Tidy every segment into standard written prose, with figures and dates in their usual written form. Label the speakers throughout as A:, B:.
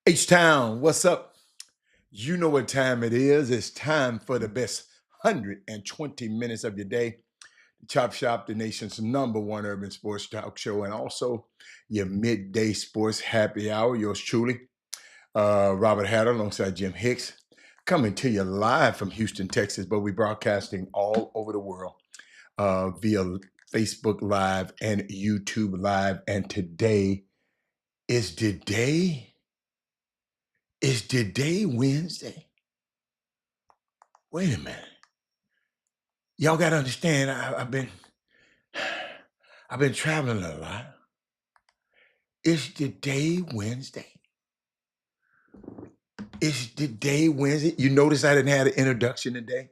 A: H-Town, what's up? You know what time it is. It's time for the best 120 minutes of your day. Chop Shop, the nation's number one urban sports talk show, and also your midday sports happy hour. Yours truly, Robert Hatter alongside Jim Hicks, coming to you live from Houston, Texas, but we're broadcasting all over the world via Facebook Live and YouTube Live. And today is the day. Is today Wednesday? Wait a minute. Y'all got to understand. I've been traveling a lot. It's today Wednesday. It's today Wednesday. You notice I didn't have an introduction today.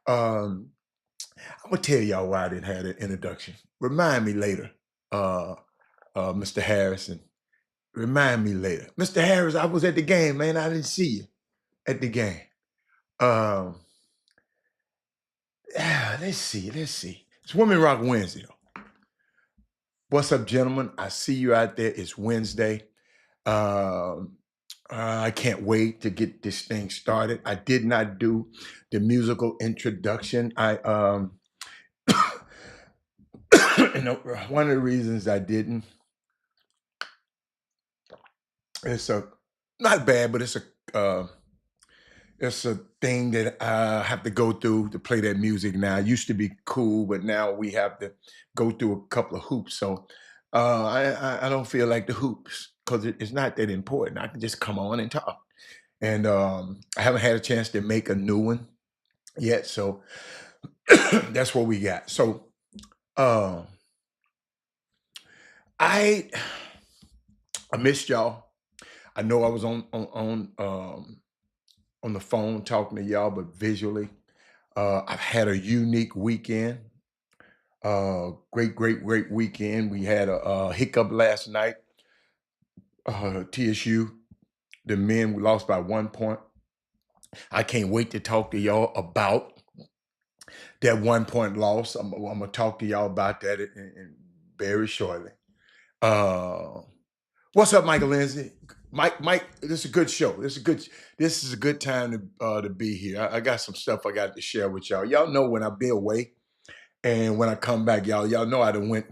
A: Um, I'm gonna tell y'all why I didn't have an introduction. Remind me later, uh, Mr. Harrison. Remind me later, Mr. Harris. I was at the game, man. I didn't see you at the game. Um, let's see. It's Women Rock Wednesday, though. What's up, gentlemen? I see you out there. It's Wednesday. Um, I can't wait to get this thing started. I did not do the musical introduction. You know, one of the reasons I didn't, it's a not bad, but it's a thing that I have to go through to play that music now. It used to be cool, but now we have to go through a couple of hoops. So I don't feel like the hoops because it's not that important. I can just come on and talk. And I haven't had a chance to make a new one yet, so that's what we got. So uh, I I missed y'all. I know I was on the phone talking to y'all, but visually, I've had a unique weekend. Great weekend. We had a hiccup last night. TSU, the men, we lost by 1 point. I can't wait to talk to y'all about that 1 point loss. I'm gonna talk to y'all about that very shortly. Uh, what's up, Michael Lindsay? Mike, this is a good show. This is a good time to be here. I got some stuff I got to share with y'all. Y'all know when I be away and when I come back, y'all know I done went.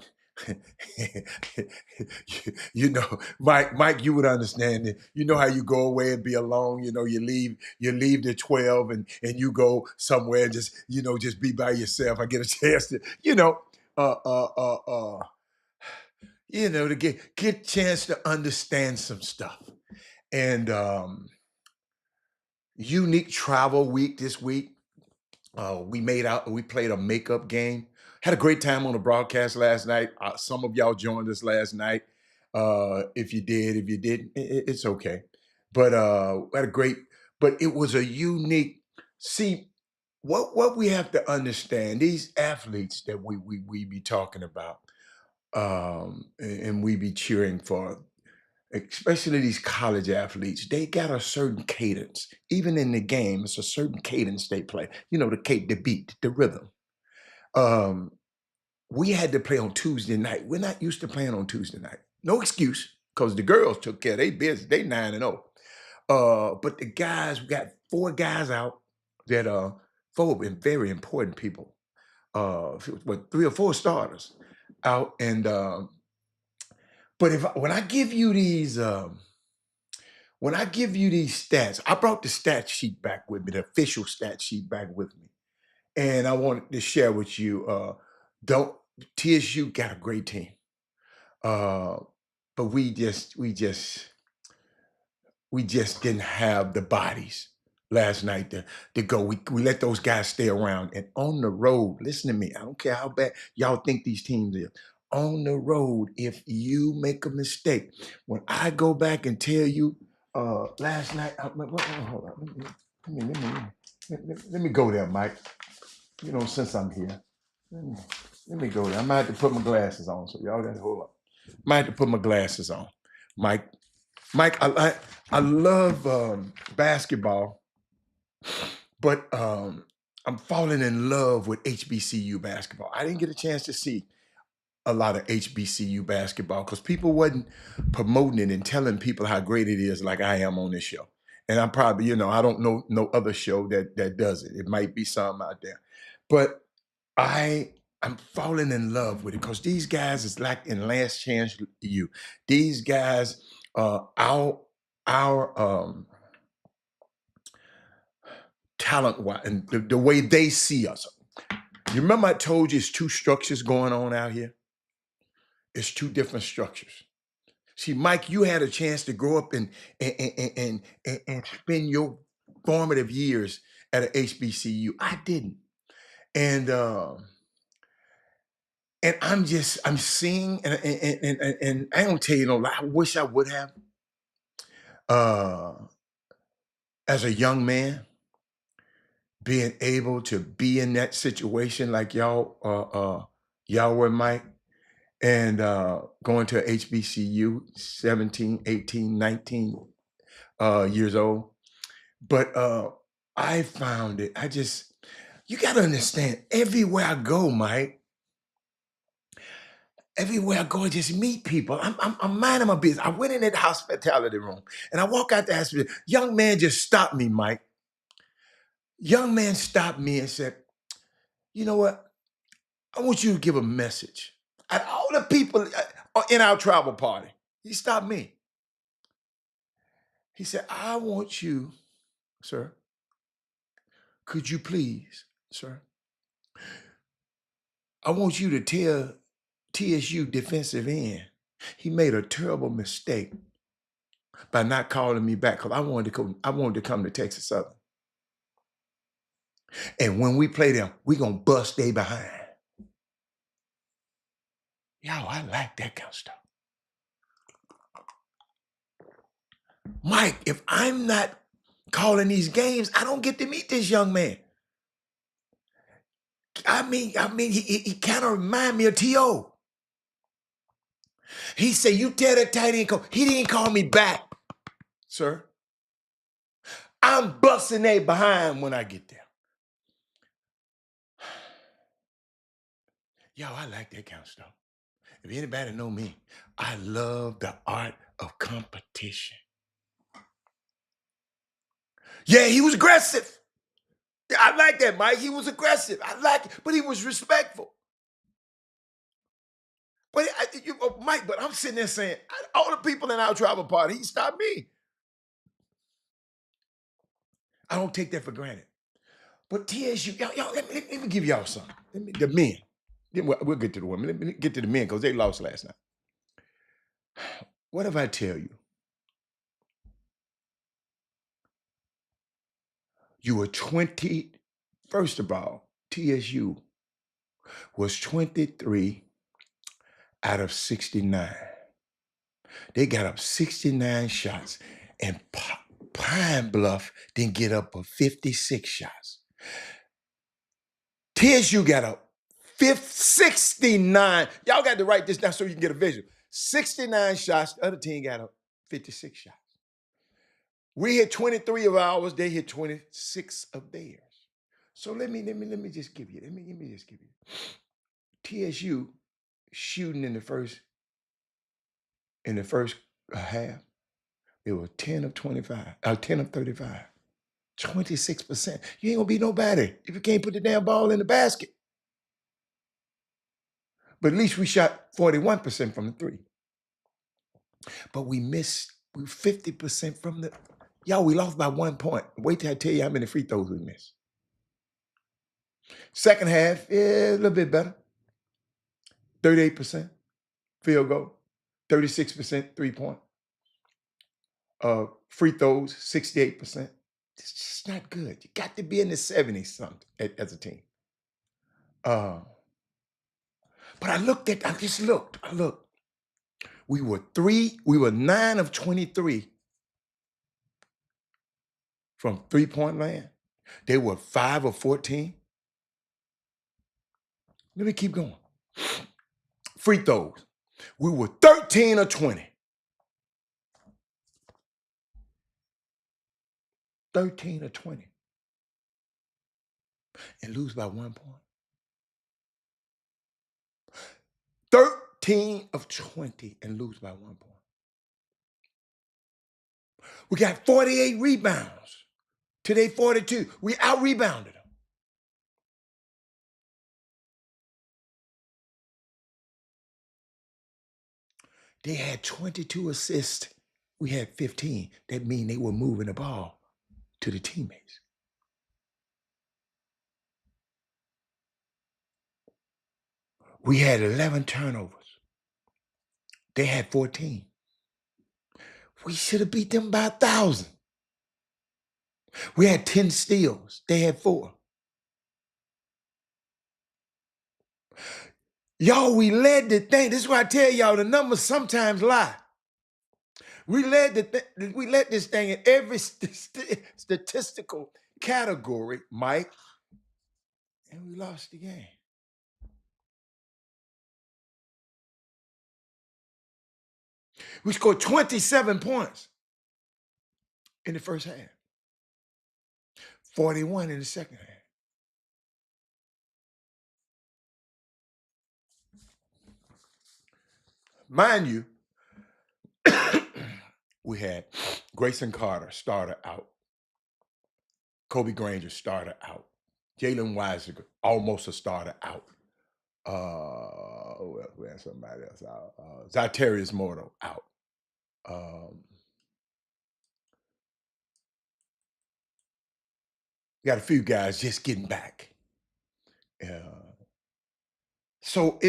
A: you know, Mike, you would understand it. You know how you go away and be alone. You know, you leave the 12 and you go somewhere and just be by yourself. I get a chance to, uh, uh, uh, uh, to get chance to understand some stuff. And unique travel week this week. We played a makeup game. Had a great time on the broadcast last night. Some of y'all joined us last night. If you did, if you didn't, it's okay. But had a great. But it was a unique. See, what we have to understand, these athletes that we be talking about, and we be cheering for, especially these college athletes, they got a certain cadence. Even in the game, it's a certain cadence they play. You know, the beat, the rhythm. Um, we had to play on Tuesday night. We're not used to playing on Tuesday night. No excuse, because the girls took care of their business. They 9-0. But the guys, we got four guys out that four very important people. What, three or four starters out, and but when I give you these. When I give you these stats, I brought the stat sheet back with me, the official stat sheet back with me. And I wanted to share with you, don't TSU got a great team. Uh, but we just didn't have the bodies last night to go. We let those guys stay around. And on the road, listen to me. I don't care how bad y'all think these teams are. On the road, if you make a mistake, when I go back and tell you last night, hold on, let me go there, Mike. Since I'm here, let me, let me go there. I might have to put my glasses on, so y'all got to hold up. Might have to put my glasses on, Mike. Mike, I love basketball, but I'm falling in love with HBCU basketball. I didn't get a chance to see. a lot of HBCU basketball because people wasn't promoting it and telling people how great it is like I am on this show. And I'm probably, I don't know no other show that does it. It might be some out there. But I'm falling in love with it because these guys is like in Last Chance U. These guys, our talent wise and the way they see us. You remember I told you it's two structures going on out here? It's two different structures. See, Mike, you had a chance to grow up and spend your formative years at an HBCU. I didn't. And I'm seeing and I don't tell you no lie, I wish I would have uh as a young man being able to be in that situation like y'all were, Mike, and going to a HBCU 17, 18, 19 years old. But I found it. You got to understand, everywhere I go, Mike, everywhere I go, I just meet people. I'm minding my business. I went in that hospitality room and I walk out the hospital. Young man just stopped me, Mike. Young man stopped me and said, you know what? I want you to give a message. And all the people in our travel party, he stopped me. He said, I want you, sir, could you please, sir, I want you to tell TSU defensive end he made a terrible mistake by not calling me back because I wanted to come to Texas Southern. And when we play them, we gonna bust they behind. Yo, I like that kind of stuff. Mike, if I'm not calling these games, I don't get to meet this young man. He kind of remind me of T.O. He said, you tell that tight end coach, he didn't call me back, sir. I'm busting they behind when I get there. Yo, I like that kind of stuff. If anybody know me, I love the art of competition. Yeah, he was aggressive. I like that, Mike. He was aggressive. I like it, but he was respectful. But Mike, but I'm sitting there saying, all the people in our travel party, he stopped me. I don't take that for granted. But TSU, y'all let me give y'all something. The men. We'll get to the women. Let me get to the men because they lost last night. What if I tell you? You were 20, first of all, TSU was 23 out of 69. They got up 69 shots, and Pine Bluff didn't get up but 56 shots. TSU got up 69. Y'all got to write this down so you can get a visual. 69 shots. The other team got up 56 shots. We hit 23 of ours. They hit 26 of theirs. So let me just give you. Let me just give you. TSU shooting in the first half. It was 10 of 25, 10 of 35, 26%. You ain't gonna be nobody if you can't put the damn ball in the basket. But at least we shot 41% from the three. But we missed 50% from the, y'all, we lost by 1 point. Wait till I tell you how many free throws we missed. Second half, yeah, a little bit better. 38% field goal, 36% 3-point. Free throws, 68%. It's just not good. You got to be in the 70s something as a team. But I looked. We were 9 of 23 from 3-point land. They were 5 of 14. Let me keep going. Free throws. We were 13 of 20. 13 of 20. And lose by 1 point. 13 of 20 and lose by 1 point. We got 48 rebounds. Today, 42. We out-rebounded them. They had 22 assists. We had 15. That means they were moving the ball to the teammates. We had 11 turnovers. They had 14. We should have beat them by 1,000. We had 10 steals. They had 4. Y'all, we led the thing. This is why I tell y'all the numbers sometimes lie. We led this thing in every statistical category, Mike, and we lost the game. We scored 27 points in the first half, 41 in the second half. Mind you, we had Grayson Carter, starter, out. Kobe Granger, starter, out. Jalen Weisiger, almost a starter, out. We had somebody else out. Zyterius Morto, out. Got a few guys just getting back. So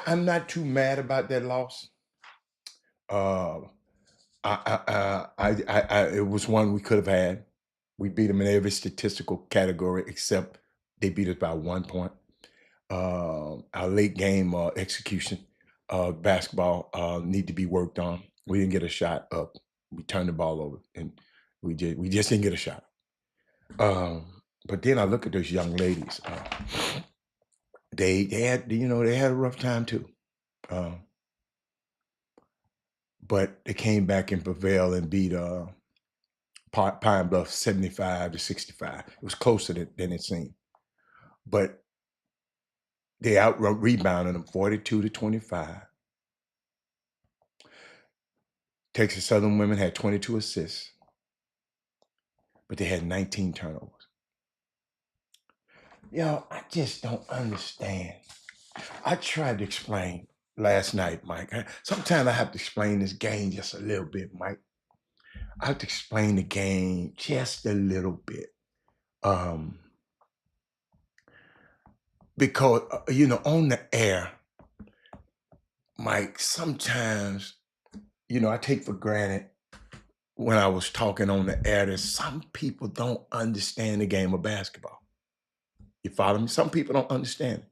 A: I'm not too mad about that loss. It was one we could have had. We beat them in every statistical category except they beat us by 1 point. Our late game execution, basketball, need to be worked on. We didn't get a shot up. We turned the ball over, and we just didn't get a shot. But then I look at those young ladies. They had a rough time too. But they came back and prevailed and beat Pine Bluff 75-65. It was closer than it seemed. But they rebounded them 42-25. Texas Southern women had 22 assists, but they had 19 turnovers. I just don't understand. I tried to explain last night, Mike. Sometimes I have to explain this game just a little bit, Mike. I have to explain the game just a little bit. Because, on the air, Mike, sometimes, I take for granted when I was talking on the air that some people don't understand the game of basketball. You follow me? Some people don't understand it.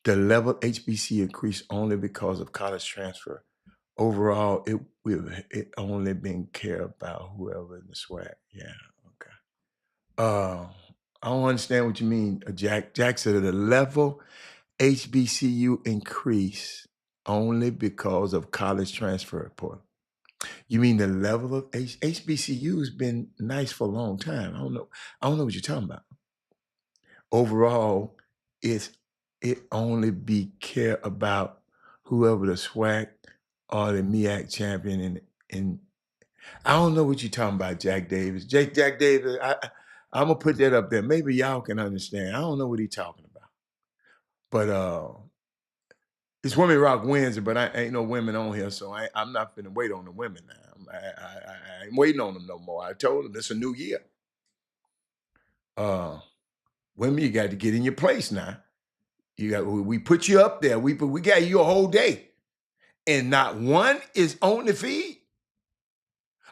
A: The level of HBC increased only because of college transfer. Overall, it only been care about whoever in the swag. Yeah, okay. I don't understand what you mean, Jack. Jack said the level HBCU increased only because of college transfer report. You mean the level of HBCU has been nice for a long time. I don't know what you're talking about. Overall, it only be care about whoever the SWAC or the MEAC champion and I don't know what you're talking about, Jack Davis. Jack Davis, I'm gonna put that up there. Maybe y'all can understand. I don't know what he's talking about. But it's Women Rock Wednesday, but I ain't no women on here, so I'm not finna wait on the women now. I ain't waiting on them no more. I told them it's a new year. Women, you got to get in your place now. We put you up there. We got you a whole day, and not one is on the feed.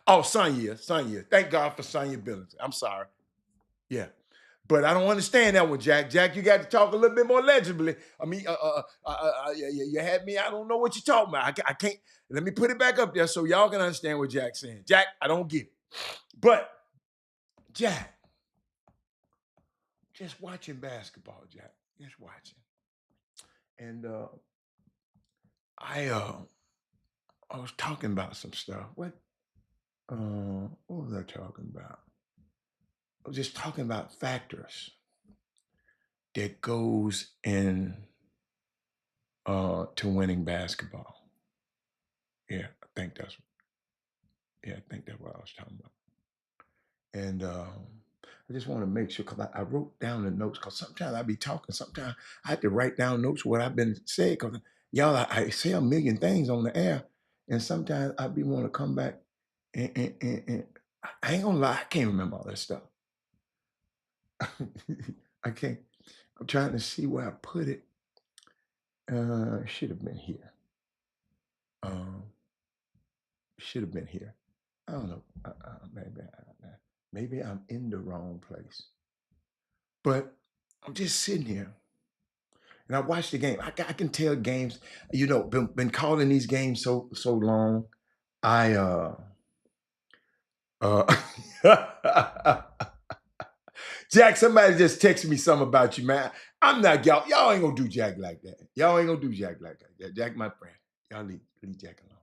A: Oh, Sonya. Thank God for Sonya Billings. I'm sorry. Yeah. But I don't understand that one, Jack. Jack, you got to talk a little bit more legibly. I mean, you had me. I don't know what you're talking about. I can't. Let me put it back up there so y'all can understand what Jack's saying. Jack, I don't get it. But Jack, just watching basketball, Jack. Just watching. And I was talking about some stuff. What was I talking about? I was just talking about factors that goes in to winning basketball. Yeah, I think that's I think that's what I was talking about. And I just want to make sure because I wrote down the notes because sometimes I be talking, sometimes I have to write down notes what I've been saying because y'all I say a million things on the air, and sometimes I be want to come back and I ain't gonna lie, I can't remember all that stuff. I can't. I'm trying to see where I put it. It should have been here. Um, should have been here. I don't know. Maybe I'm in the wrong place. But I'm just sitting here and I watch the game. I can tell games. Been calling these games so long. I uh Jack, somebody just texted me something about you, man. I'm not y'all. Y'all ain't gonna do Jack like that. Y'all ain't gonna do Jack like that. Jack, my friend. Y'all leave Jack alone.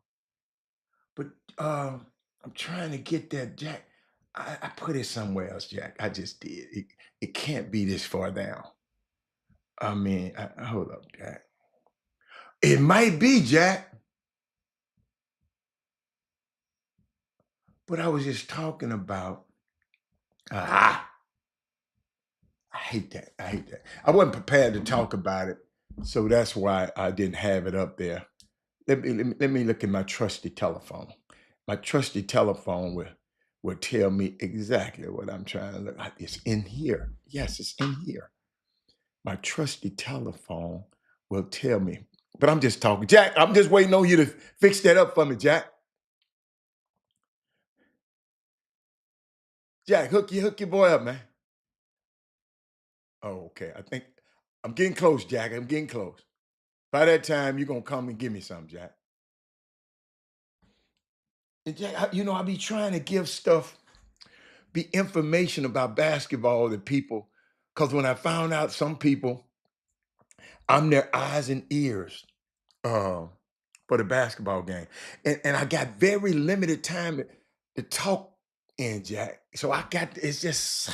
A: But I'm trying to get that Jack. I put it somewhere else, Jack. I just did. It can't be this far down. I mean, hold up, Jack. It might be Jack, but I was just talking about. Ah, I hate that. I hate that. I wasn't prepared to talk about it, so that's why I didn't have it up there. Let me look at my trusty telephone. My trusty telephone will tell me exactly what I'm trying to look at. It's in here. Yes, it's in here. My trusty telephone will tell me. But I'm just talking. Jack, I'm just waiting on you to fix that up for me, Jack. Jack, hook your boy up, man. Oh, okay. I think I'm getting close, Jack. I'm getting close. By that time, you're gonna come and give me some, Jack. And Jack, I be trying to give stuff, be information about basketball to people. Because when I found out some people, I'm their eyes and ears uh, for the basketball game. And I got very limited time to talk in, Jack. So it's just,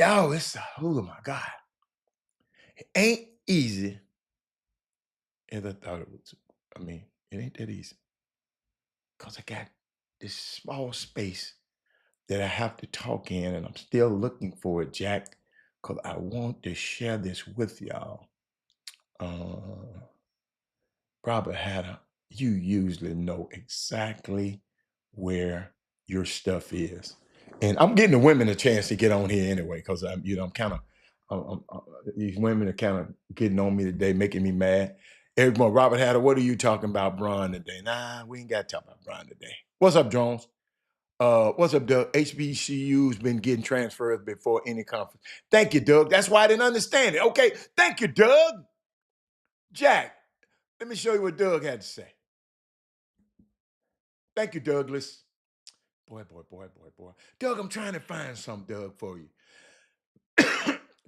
A: oh my God. It ain't easy as I thought it was. I mean, it ain't that easy. Because I got this small space that I have to talk in, and I'm still looking for it, Jack, because I want to share this with y'all. Uh, Robert Hatter, you usually know exactly where your stuff is. And I'm getting the women a chance to get on here anyway, because I'm kind of, these women are kind of getting on me today, making me mad. Everyone, Robert Hatter, what are you talking about, Brian, today? Nah, we ain't got to talk about Brian today. What's up, Jones? What's up, Doug? HBCU's been getting transfers before any conference. Thank you, Doug. That's why I didn't understand it. Okay, thank you, Doug. Jack, let me show you what Doug had to say. Thank you, Douglas. Boy, boy, boy, boy, boy. Doug, I'm trying to find some, Doug, for you.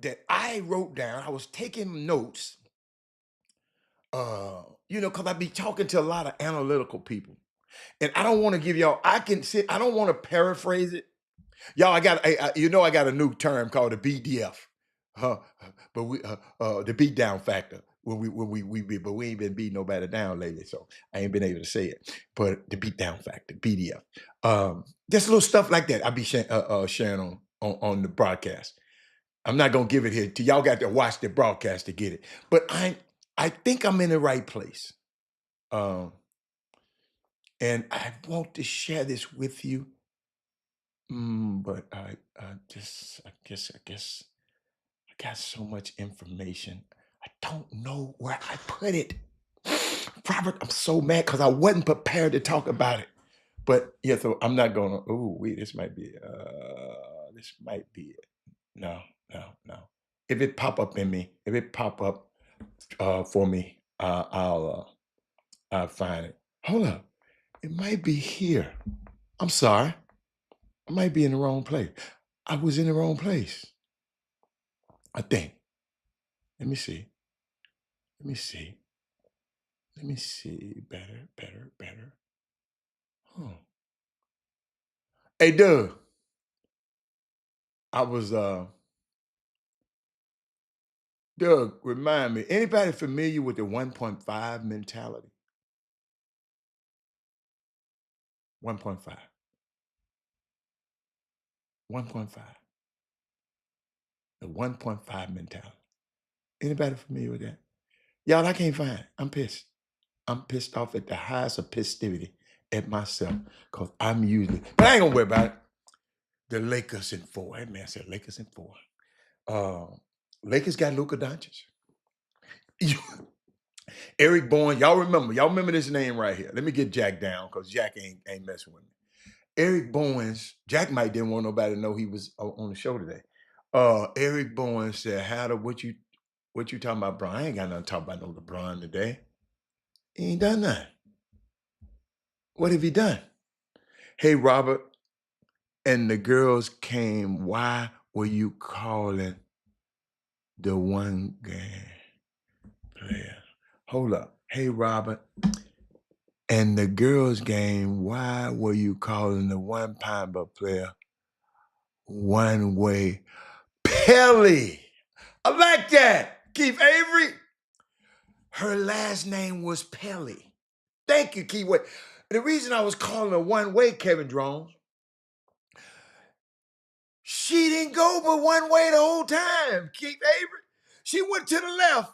A: That I wrote down. I was taking notes, because I be talking to a lot of analytical people. And I don't want to give y'all, I don't want to paraphrase it. Y'all, I got a new term called the BDF. Huh? But the beat down factor. But we ain't been beating nobody down lately, so I ain't been able to say it. But the beat down factor, BDF. Just little stuff like that. I be sharing on the broadcast. I'm not gonna give it here to y'all. Got to watch the broadcast to get it. But I think I'm in the right place. Um, and I want to share this with you. But I guess I got so much information. I don't know where I put it. Robert, I'm so mad because I wasn't prepared to talk about it. But yeah, so I'm not gonna. Oh, wait, this might be it. No, no, no. If it pop up for me, I'll find it. Hold up, it might be here. I'm sorry, I might be in the wrong place. I was in the wrong place. I think. Let me see. Let me see. Let me see. Better, better, better. Huh. Hey, Doug. I was Doug, remind me, anybody familiar with the 1.5 mentality? 1.5. 1.5. The 1.5 mentality. Anybody familiar with that? Y'all, I can't find it. I'm pissed. I'm pissed off at the highest of festivity at myself because I'm usually, but I ain't gonna worry about it. The Lakers in four. That man said Lakers in four. Uh, Lakers got Luka Doncic. Eric Bourne, y'all remember this name right here. Let me get Jack down because Jack ain't messing with me. Eric Bourne's, Jack might didn't want nobody to know he was on the show today. Eric Bourne said, Hatter, what you talking about, Bron? I ain't got nothing to talk about no LeBron today. He ain't done nothing. What have he done? Hey, Robert, and the girls came. Why were you calling the one game player? Hold up. Hey, Robert, and the girls game. Why were you calling the one pounder player one way? Pelly. I like that. Keith Avery. Her last name was Pelly. Thank you, Keith. The reason I was calling her one way, Kevin Drones, she didn't go but one way the whole time, Keith Avery. She went to the left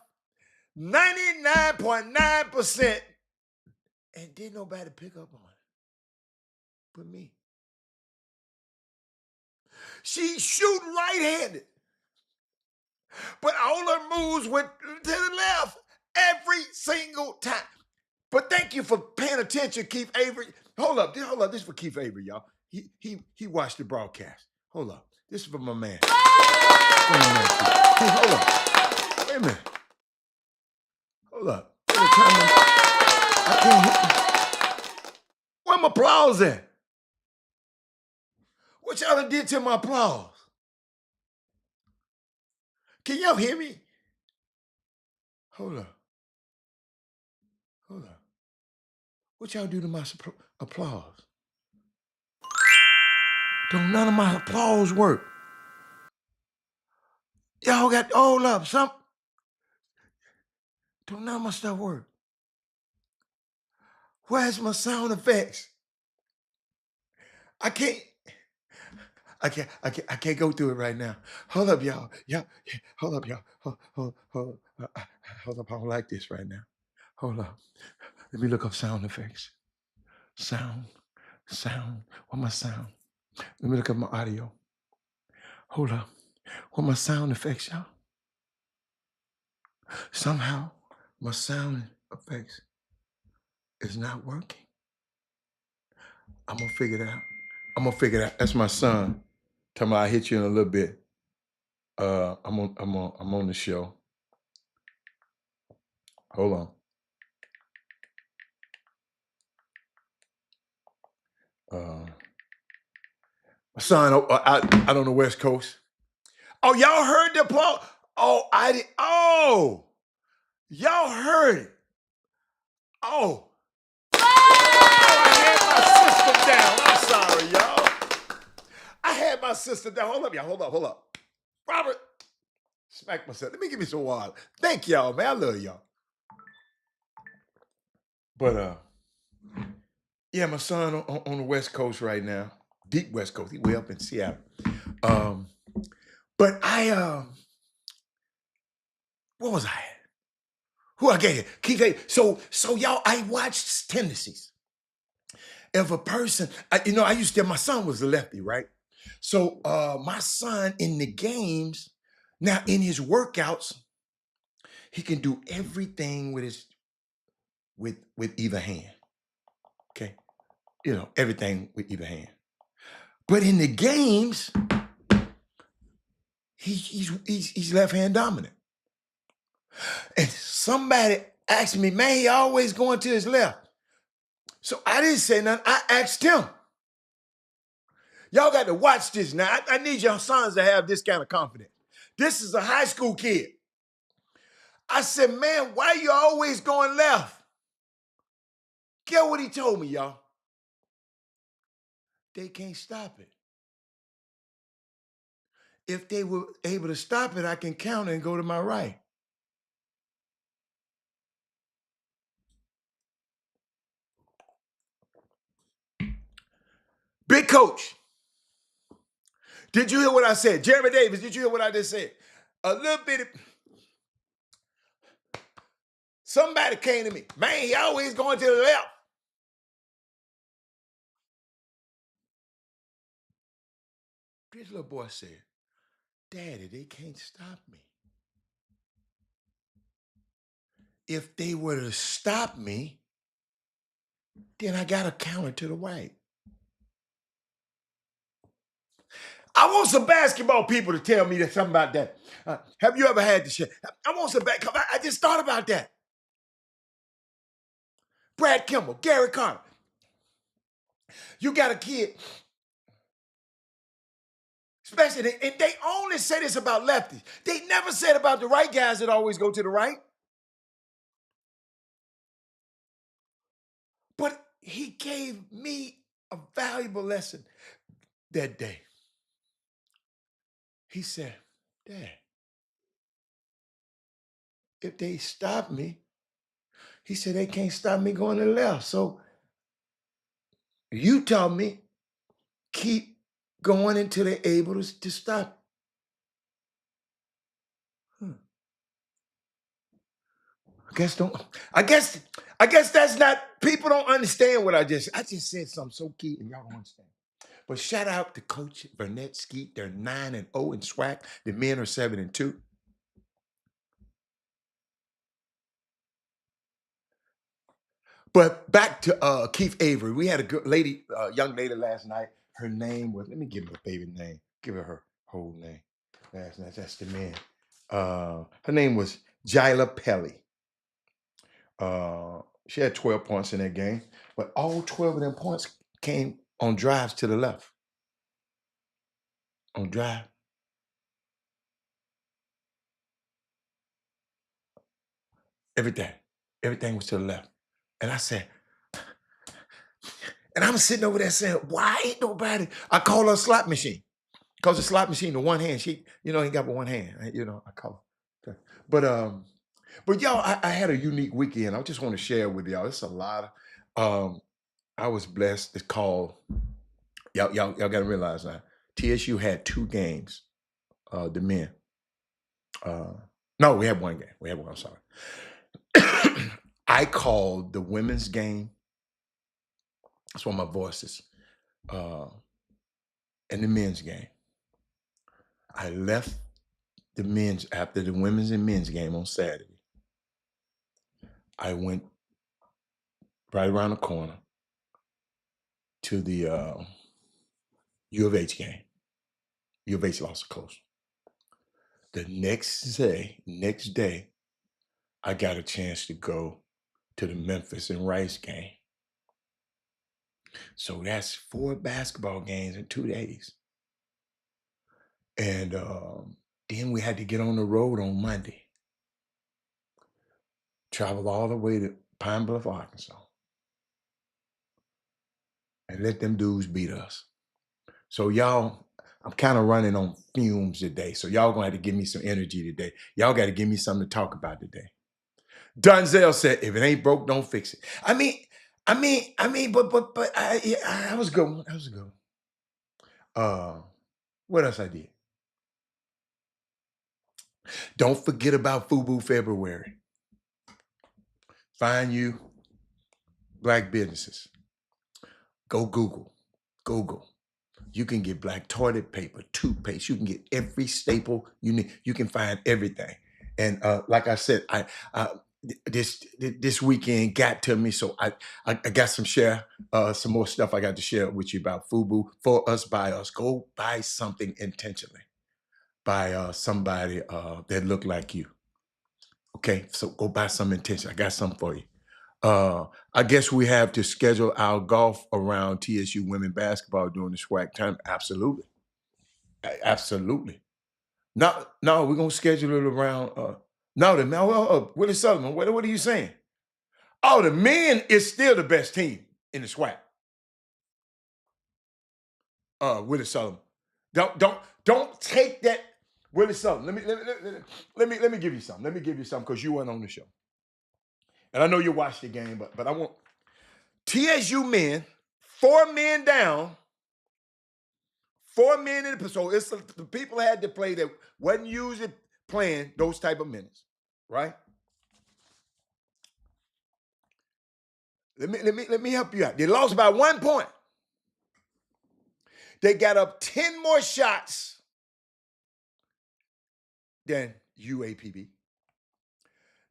A: 99.9%, and didn't nobody pick up on it but me. She shooting right-handed, but all her moves went to the left every single time. But thank you for paying attention, Keith Avery. Hold up. This is for Keith Avery, y'all. He watched the broadcast. Hold up. This is for my man. Hey, hold up. Wait a minute. Hold up. I can't hit. Where my applause at? What y'all done did to my applause? Can y'all hear me? Hold up. Hold up. What y'all do to my applause? Don't none of my applause work. Y'all got, hold up, don't none of my stuff work. Where's my sound effects? I can't go through it right now. Hold up, y'all. Hold up, y'all. Hold up. I don't like this right now. Hold up. Let me look up sound effects. Sound. What my sound? Let me look up my audio. Hold up. What my sound effects, y'all? Somehow my sound effects is not working. I'm gonna figure it out. That's my son. Tell me I'll hit you in a little bit. I'm on the show. Hold on. My son out on the West Coast. Oh, y'all heard the applause? Oh, I did. Oh, y'all heard it. Oh. I had my sister down. I'm sorry, y'all. I had my sister down. Hold up, y'all. Hold up. Robert, smack myself. Let me give me some water. Thank y'all, man. I love y'all. But yeah, my son on the West Coast right now. Deep West Coast. He way up in Seattle. But what was I at? Who I get here? Keith. So y'all, I watched tendencies. If a person, I used to, my son was a lefty, right? So my son in the games, now in his workouts, he can do everything with either hand. Okay. Everything with either hand. But in the games, he's left hand dominant. And somebody asked me, man, he always going to his left. So I didn't say nothing. I asked him. Y'all got to watch this now. I need your sons to have this kind of confidence. This is a high school kid. I said, man, why you always going left? Get what he told me, y'all. They can't stop it. If they were able to stop it, I can counter and go to my right. Big coach, did you hear what I said? Jeremy Davis, did you hear what I just said? A little bit of, somebody came to me. Man, he always going to the left. This little boy said, Daddy, they can't stop me. If they were to stop me, then I got to counter to the right. I want some basketball people to tell me that something about that. Have you ever had the shit? I want some back. I just thought about that. Brad Kimball, Gary Carter. You got a kid, especially, and they only say this about lefties. They never said about the right guys that always go to the right. But he gave me a valuable lesson that day. He said, Dad, if they stop me, he said, they can't stop me going to the left. So you taught me, keep going until they're able to stop. I guess that's not, people don't understand what I just said something so key and y'all don't understand. But shout out to Coach Burnett Skeet. They're 9-0 in SWAC. The men are 7-2. But back to Keith Avery. We had a good lady, young lady last night. Her name was, let me give her a baby name. Give her whole name. That's the man. Her name was Jyla Pelly. She had 12 points in that game, but all 12 of them points came on drives to the left. On drive. Everything was to the left. And I said, and I'm sitting over there saying, why ain't nobody? I call her a slot machine. Because the slot machine, the one hand, she, ain't got but one hand. I call her. But y'all, I had a unique weekend. I just want to share with y'all. It's a lot of, I was blessed to call, y'all got to realize now, TSU had 2 games, the men. No, we had 1 game. We had 1, I'm sorry. I called the women's game. That's why my voice is, and the men's game. I left the men's after the women's and men's game on Saturday. I went right around the corner to the U of H game. U of H lost close. The next day, I got a chance to go to the Memphis and Rice game. So that's 4 basketball games in 2 days. And then we had to get on the road on Monday. Travel all the way to Pine Bluff, Arkansas. And let them dudes beat us. So y'all, I'm kind of running on fumes today. So y'all gonna have to give me some energy today. Y'all got to give me something to talk about today. Dunzel said, if it ain't broke, don't fix it. I mean, but I was good. That was a good one. What else I did? Don't forget about FUBU February. Find you Black businesses. Go Google. You can get black toilet paper, toothpaste. You can get every staple you need. You can find everything. And like I said, this weekend got to me, so I got some more stuff I got to share with you about FUBU. For us, by us. Go buy something intentionally by somebody that look like you. Okay, so go buy some intention. I got something for you. I guess we have to schedule our golf around TSU women basketball during the SWAC tournament. Absolutely. Absolutely. No, we're gonna schedule it around no, the Willie Sullivan. What are you saying? Oh, the men is still the best team in the SWAC. Willie Sullivan. Don't take that, Willie Sullivan. Let me give you something. Let me give you something because you weren't on the show. And I know you watched the game, but I want TSU men, 4 men down, 4 men in the so it's the people had to play that wasn't usually playing those type of minutes, right? Let me help you out. They lost by 1 point. They got up 10 more shots than UAPB.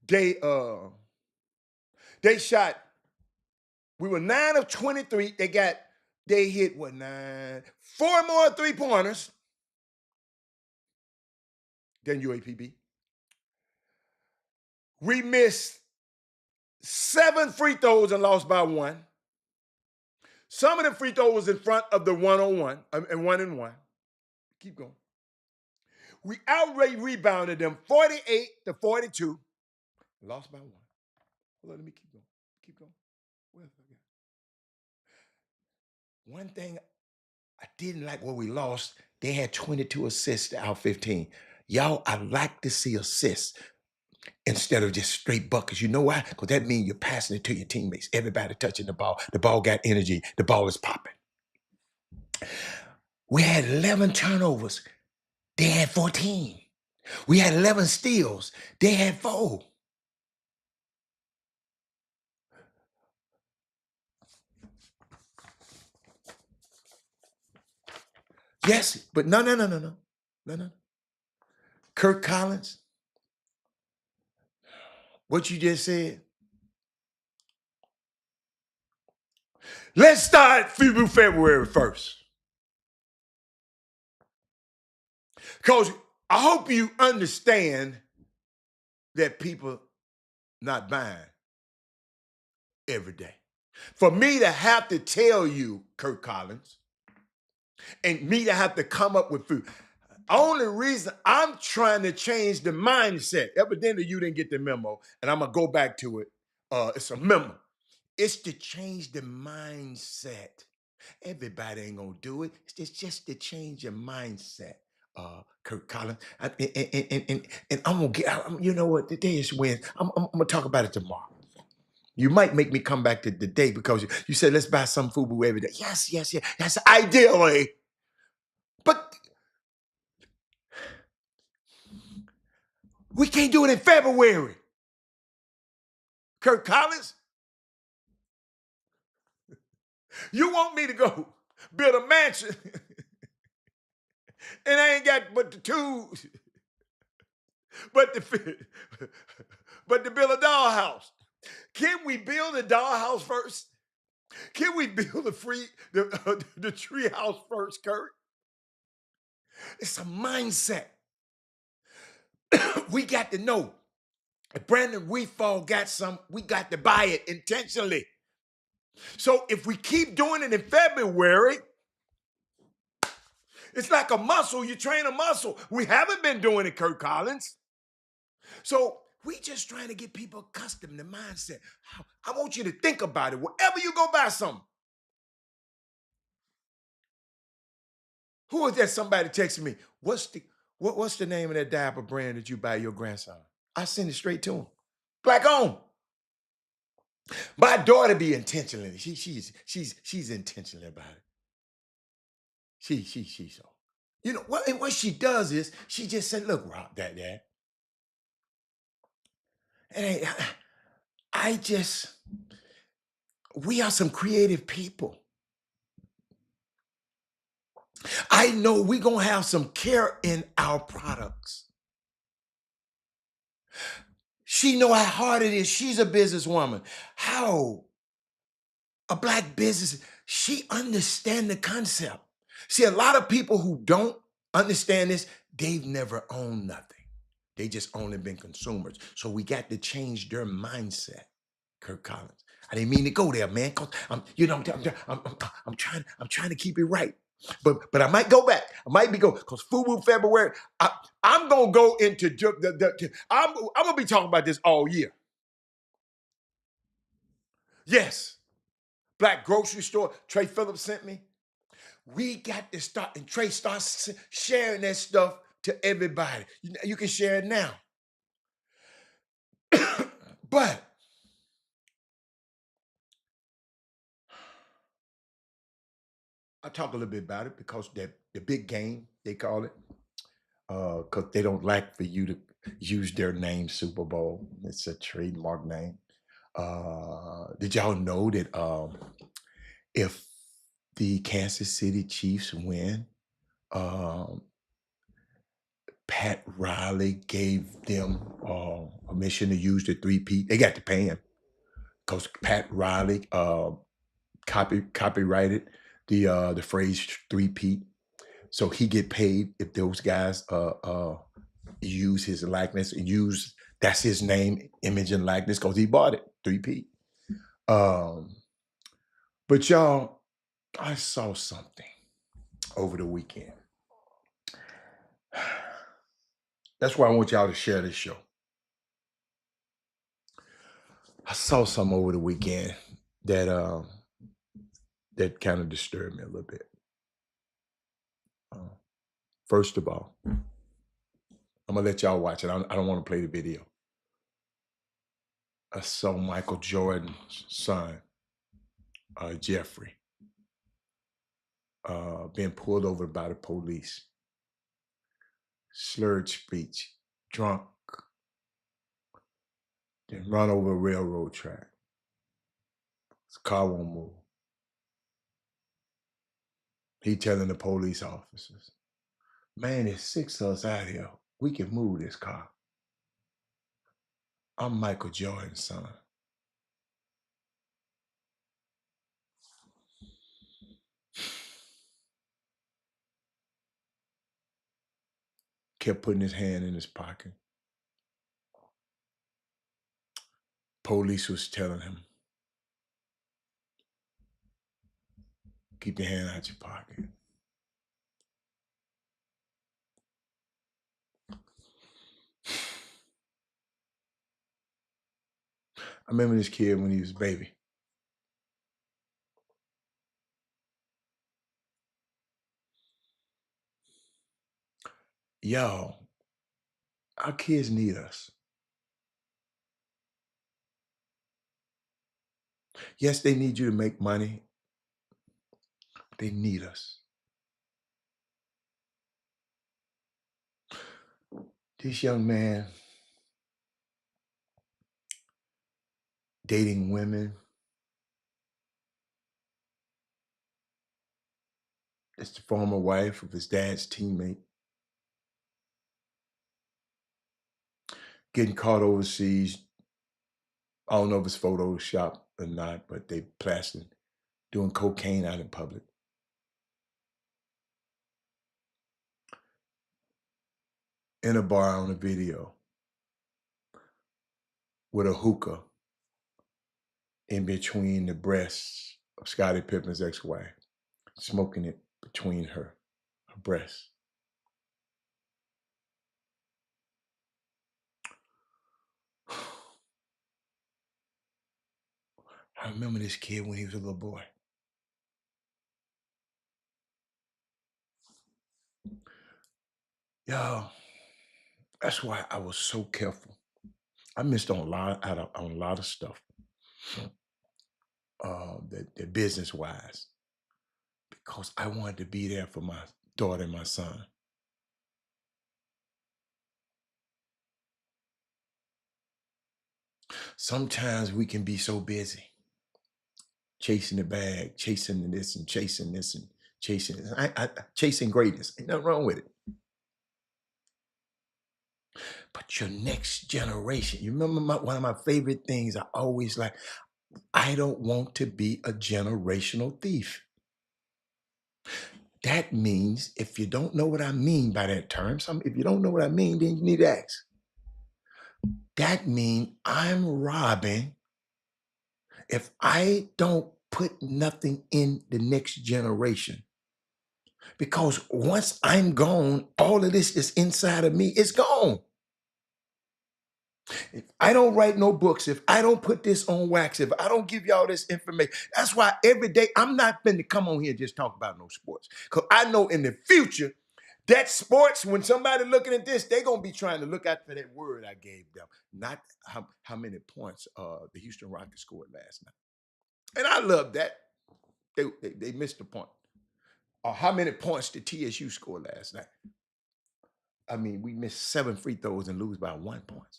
A: They shot, we were 9 of 23. They hit what, 9, 4 more 3-pointers than UAPB. We missed 7 free throws and lost by 1. Some of the free throws was in front of the 1-on-1 and 1-and-1. Keep going. We outright rebounded them 48-42. Lost by 1. Hold on, let me keep going. Keep going. One thing I didn't like when we lost, they had 22 assists out of 15. Y'all, I like to see assists instead of just straight buckets. You know why? Because that means you're passing it to your teammates. Everybody touching the ball. The ball got energy. The ball is popping. We had 11 turnovers. They had 14. We had 11 steals. They had 4. Yes, but no. Kirk Collins, what you just said. Let's start February 1st. Because I hope you understand that people not buying every day. For me to have to tell you, Kirk Collins, and me to have to come up with food. Only reason I'm trying to change the mindset. Evidently, you didn't get the memo, and I'm gonna go back to it. It's a memo. It's to change the mindset. Everybody ain't gonna do it. It's just to change your mindset, Kirk Collins. And I'm gonna get. You know what? The day is Wednesday. I'm gonna talk about it tomorrow. You might make me come back to the day because you said let's buy some FUBU every day. Yes. That's ideally, but we can't do it in February. Kirk Collins, you want me to go build a mansion and I ain't got but the tools, but to build a dollhouse. Can we build a dollhouse first? Can we build the tree house first, Kurt? It's a mindset. We got to know. If Brandon Weefall got some, we got to buy it intentionally. So if we keep doing it in February, it's like a muscle. You train a muscle. We haven't been doing it, Kirk Collins. So we just trying to get people accustomed to mindset. I want you to think about it. Wherever you go buy something. Who is that? Somebody texting me. What's the name of that diaper brand that you buy your grandson? I send it straight to him. Black on. My daughter be intentional. She's intentional about it. She so. You know what she does is she just said, look, Rob, Dad. And we are some creative people. I know we're gonna have some care in our products. She know how hard it is. She's a businesswoman. How a Black business, she understand the concept. See, a lot of people who don't understand this, they've never owned nothing. They just only been consumers. So we got to change their mindset, Kirk Collins. I didn't mean to go there, man. Cause I'm trying to keep it right. But I might go back. I might be because FUBU February. I'm gonna go into I'm gonna be talking about this all year. Yes, Black grocery store. Trey Phillips sent me. We got to start, and Trey starts sharing that stuff to everybody. You can share it now. But I talk a little bit about it because the big game they call it, because they don't like for you to use their name Super Bowl. It's a trademark name. Did y'all know that if the Kansas City Chiefs win, um, Pat Riley gave them permission to use the three-peat. They got to pay him because Pat Riley copyrighted the phrase three-peat. So he get paid if those guys use his likeness and use that's his name, image, and likeness because he bought it, three-peat. Um, but y'all, I saw something over the weekend. That's why I want y'all to share this show. I saw some over the weekend that that kind of disturbed me a little bit. Uh, First of all, I'm gonna let y'all watch it. I don't want to play the video. I saw Michael Jordan's son, Jeffrey, being pulled over by the police, slurred speech, drunk, then run over a railroad track. His car won't move. He telling the police officers, "Man, there's six of us out here. We can move this car. I'm Michael Jordan's son." Kept putting his hand in his pocket. Police was telling him, "Keep your hand out your pocket." I remember this kid when he was a baby. Y'all, our kids need us. Yes, they need you to make money. They need us. This young man dating women. It's the former wife of his dad's teammate. Getting caught overseas. I don't know if it's Photoshop or not, but they plastered doing cocaine out in public. In a bar on a video with a hookah in between the breasts of Scottie Pippen's ex-wife, smoking it between her breasts. I remember this kid when he was a little boy. Y'all, that's why I was so careful. I missed on a lot on a lot of stuff, that business wise, because I wanted to be there for my daughter and my son. Sometimes we can be so busy chasing the bag, chasing this and chasing this and chasing this. Chasing greatness. Ain't nothing wrong with it. But your next generation, you remember one of my favorite things I always like, I don't want to be a generational thief. That means if you don't know what I mean by that term, if you don't know what I mean, then you need to ask. That means I'm robbing if I don't put nothing in the next generation. Because once I'm gone, all of this is inside of me. It's gone. If I don't write no books, if I don't put this on wax, if I don't give y'all this information, that's why every day I'm not finna come on here and just talk about no sports. Because I know in the future, that sports, when somebody looking at this, they're gonna be trying to look out for that word I gave them, not how many points the Houston Rockets scored last night. And I love that. They missed the point. How many points did TSU score last night? I mean, we missed 7 free throws and lose by 1 point.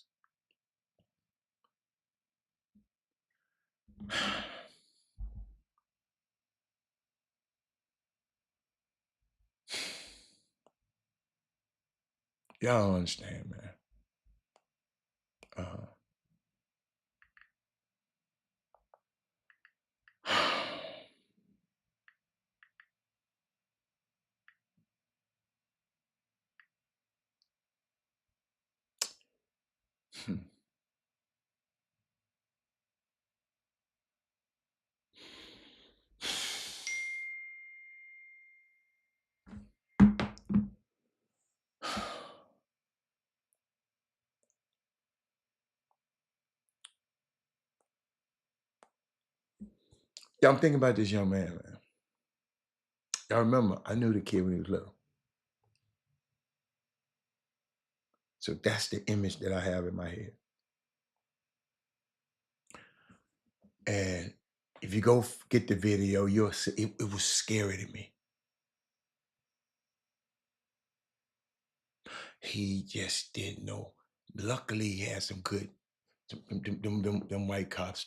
A: Y'all don't understand, man. Uh, Y'all, I'm thinking about this young man. Y'all remember, I knew the kid when he was little. So that's the image that I have in my head. And if you go get the video, you'll see it was scary to me. He just didn't know. Luckily, he had some good them white cops.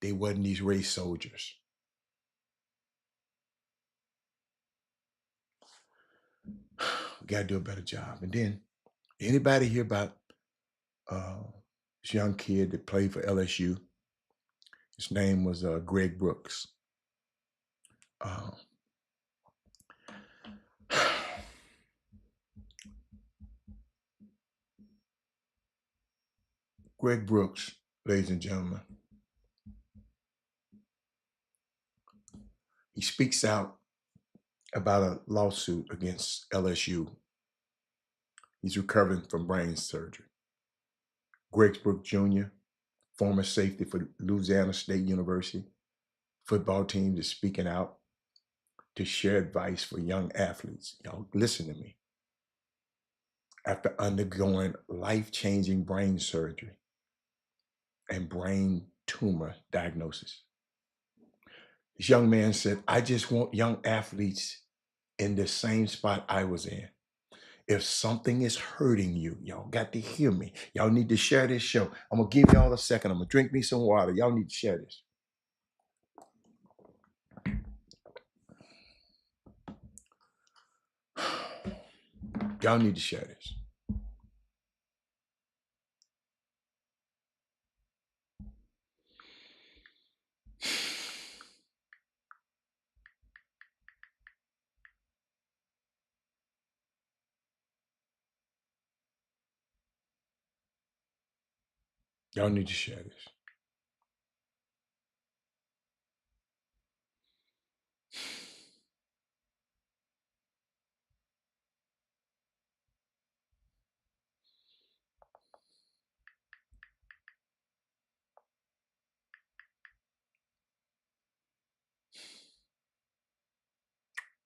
A: They wasn't these race soldiers. We gotta do a better job. And then anybody hear about this young kid that played for LSU? His name was Greg Brooks. Uh, Greg Brooks, ladies and gentlemen, he speaks out about a lawsuit against LSU. He's recovering from brain surgery. Greg Brooks Jr., former safety for Louisiana State University football team, is speaking out to share advice for young athletes. Y'all, listen to me. After undergoing life-changing brain surgery and brain tumor diagnosis, this young man said, I just want young athletes in the same spot I was in. If something is hurting you, y'all got to hear me. Y'all need to share this show. I'm going to give y'all a second. I'm going to drink me some water. Y'all need to share this. Y'all need to share this. Y'all need to share this.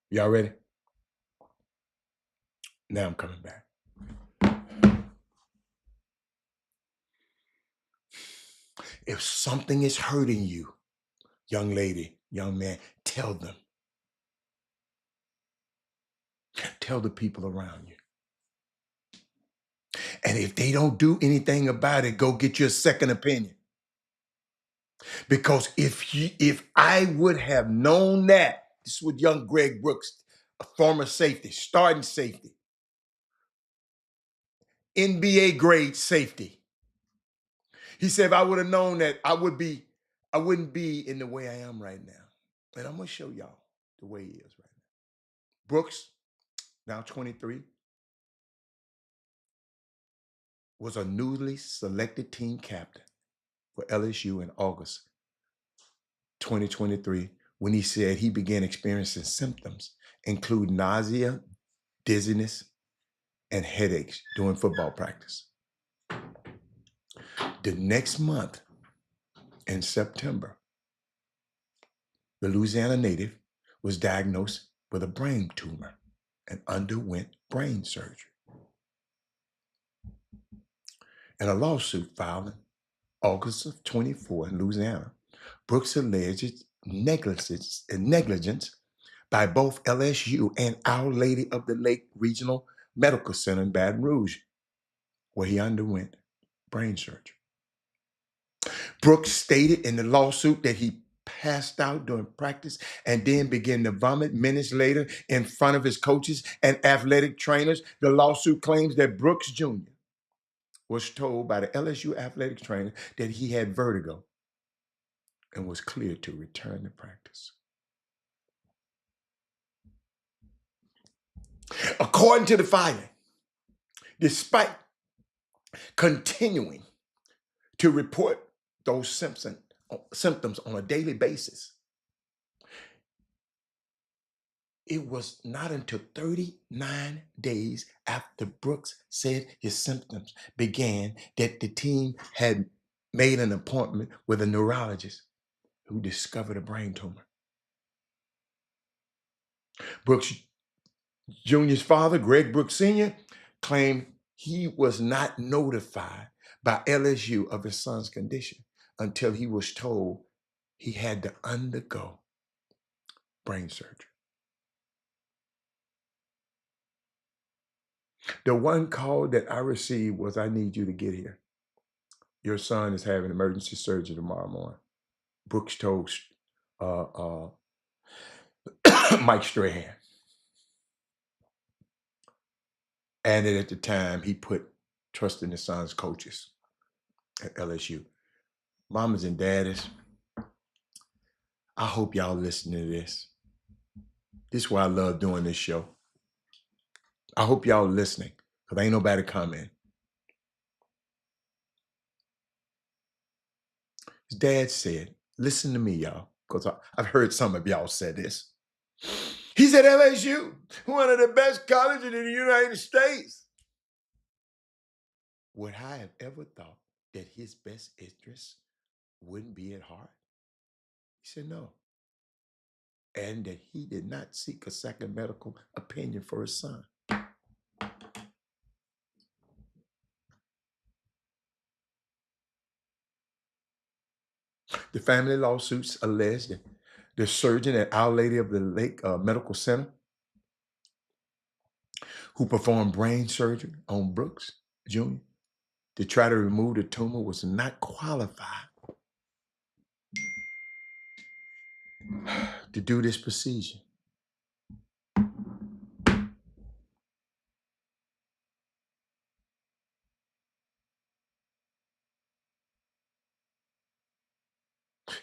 A: Y'all ready? Now I'm coming back. If something is hurting you, young lady, young man, tell them. Tell the people around you. And if they don't do anything about it, go get your second opinion. Because if I would have known that, this is what young Greg Brooks, a former safety, starting safety, NBA grade safety. He said, if I would have known that, I wouldn't be in the way I am right now. And I'm gonna show y'all the way he is right now. Brooks, now 23, was a newly selected team captain for LSU in August 2023 when he said he began experiencing symptoms, including nausea, dizziness, and headaches during football practice. The next month, in September, the Louisiana native was diagnosed with a brain tumor and underwent brain surgery. In a lawsuit filed in August of 24 in Louisiana, Brooks alleged negligence by both LSU and Our Lady of the Lake Regional Medical Center in Baton Rouge, where he underwent brain surgery. Brooks stated in the lawsuit that he passed out during practice and then began to vomit minutes later in front of his coaches and athletic trainers. The lawsuit claims that Brooks Jr. was told by the LSU athletic trainer that he had vertigo and was cleared to return to practice. According to the filing, despite continuing to report those symptoms on a daily basis, it was not until 39 days after Brooks said his symptoms began that the team had made an appointment with a neurologist who discovered a brain tumor. Brooks Jr.'s father, Greg Brooks Sr., claimed he was not notified by LSU of his son's condition until he was told he had to undergo brain surgery. The one call that I received was, "I need you to get here. Your son is having emergency surgery tomorrow morning." Brooks told Mike Strahan. And at the time, he put trust in his son's coaches at LSU. Mamas and daddies, I hope y'all listening to this. This is why I love doing this show. I hope y'all listening, because ain't nobody coming. His dad said, listen to me, y'all, because I've heard some of y'all say this. He's at LSU, one of the best colleges in the United States. Would I have ever thought that his best interests wouldn't be at heart? He said no. And that he did not seek a second medical opinion for his son. The family lawsuits alleged that the surgeon at Our Lady of the Lake Medical Center, who performed brain surgery on Brooks Jr. to try to remove the tumor, was not qualified to do this procedure.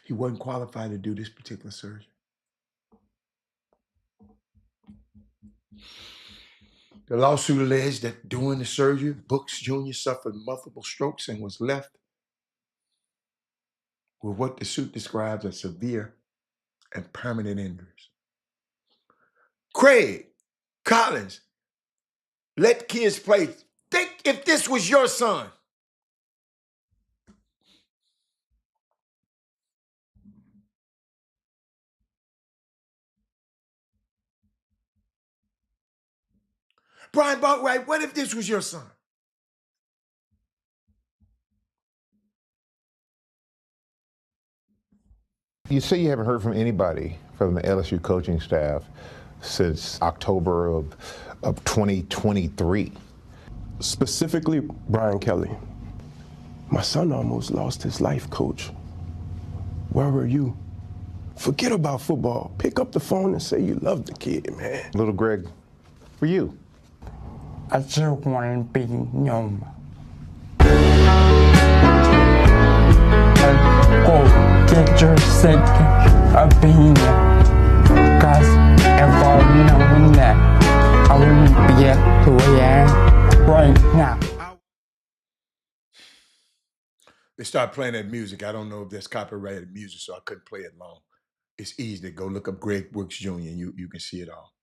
A: He wasn't qualified to do this particular surgery. The lawsuit alleged that during the surgery, Brooks Jr. suffered multiple strokes and was left with what the suit describes as severe and permanent injuries. Craig Collins, let kids play. Think if this was your son. Brian Barkwright, what if this was your son?
B: You say you haven't heard from anybody from the LSU coaching staff since October of 2023.
C: Specifically, Brian Kelly. My son almost lost his life, Coach. Where were you? Forget about football. Pick up the phone and say you love the kid, man.
B: Little Greg, for you.
D: I just want to be known. Go get your second opinion. Because if I know that, I wouldn't be who I am right now.
A: They started playing that music. I don't know if that's copyrighted music, so I couldn't play it long. It's easy to go look up Greg Brooks Jr. and you can see it all.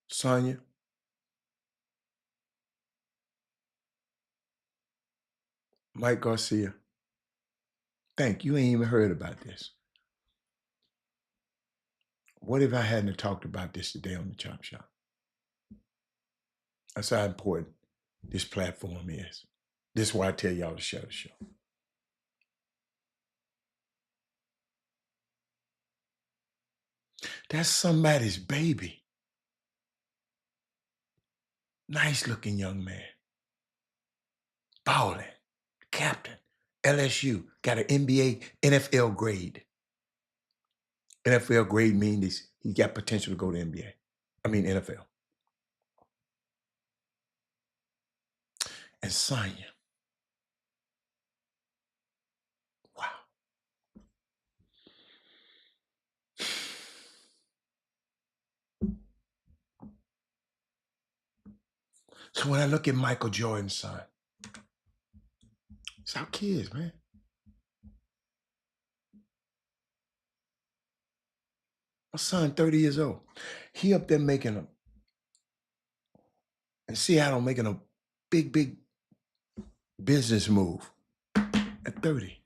A: Sonia, Mike Garcia, thank you. Ain't even heard about this. What if I hadn't talked about this today on the Chop Shop? That's how important this platform is. This is why I tell y'all to share the show. That's somebody's baby. Nice looking young man. Balling. Captain. LSU. Got an NBA, NFL grade. NFL grade means he got potential to go to NBA. I mean NFL. And Sonya. Wow. So when I look at Michael Jordan's son, it's our kids, man. My son, 30 years old. He up there making a, in Seattle, making a big business move at 30.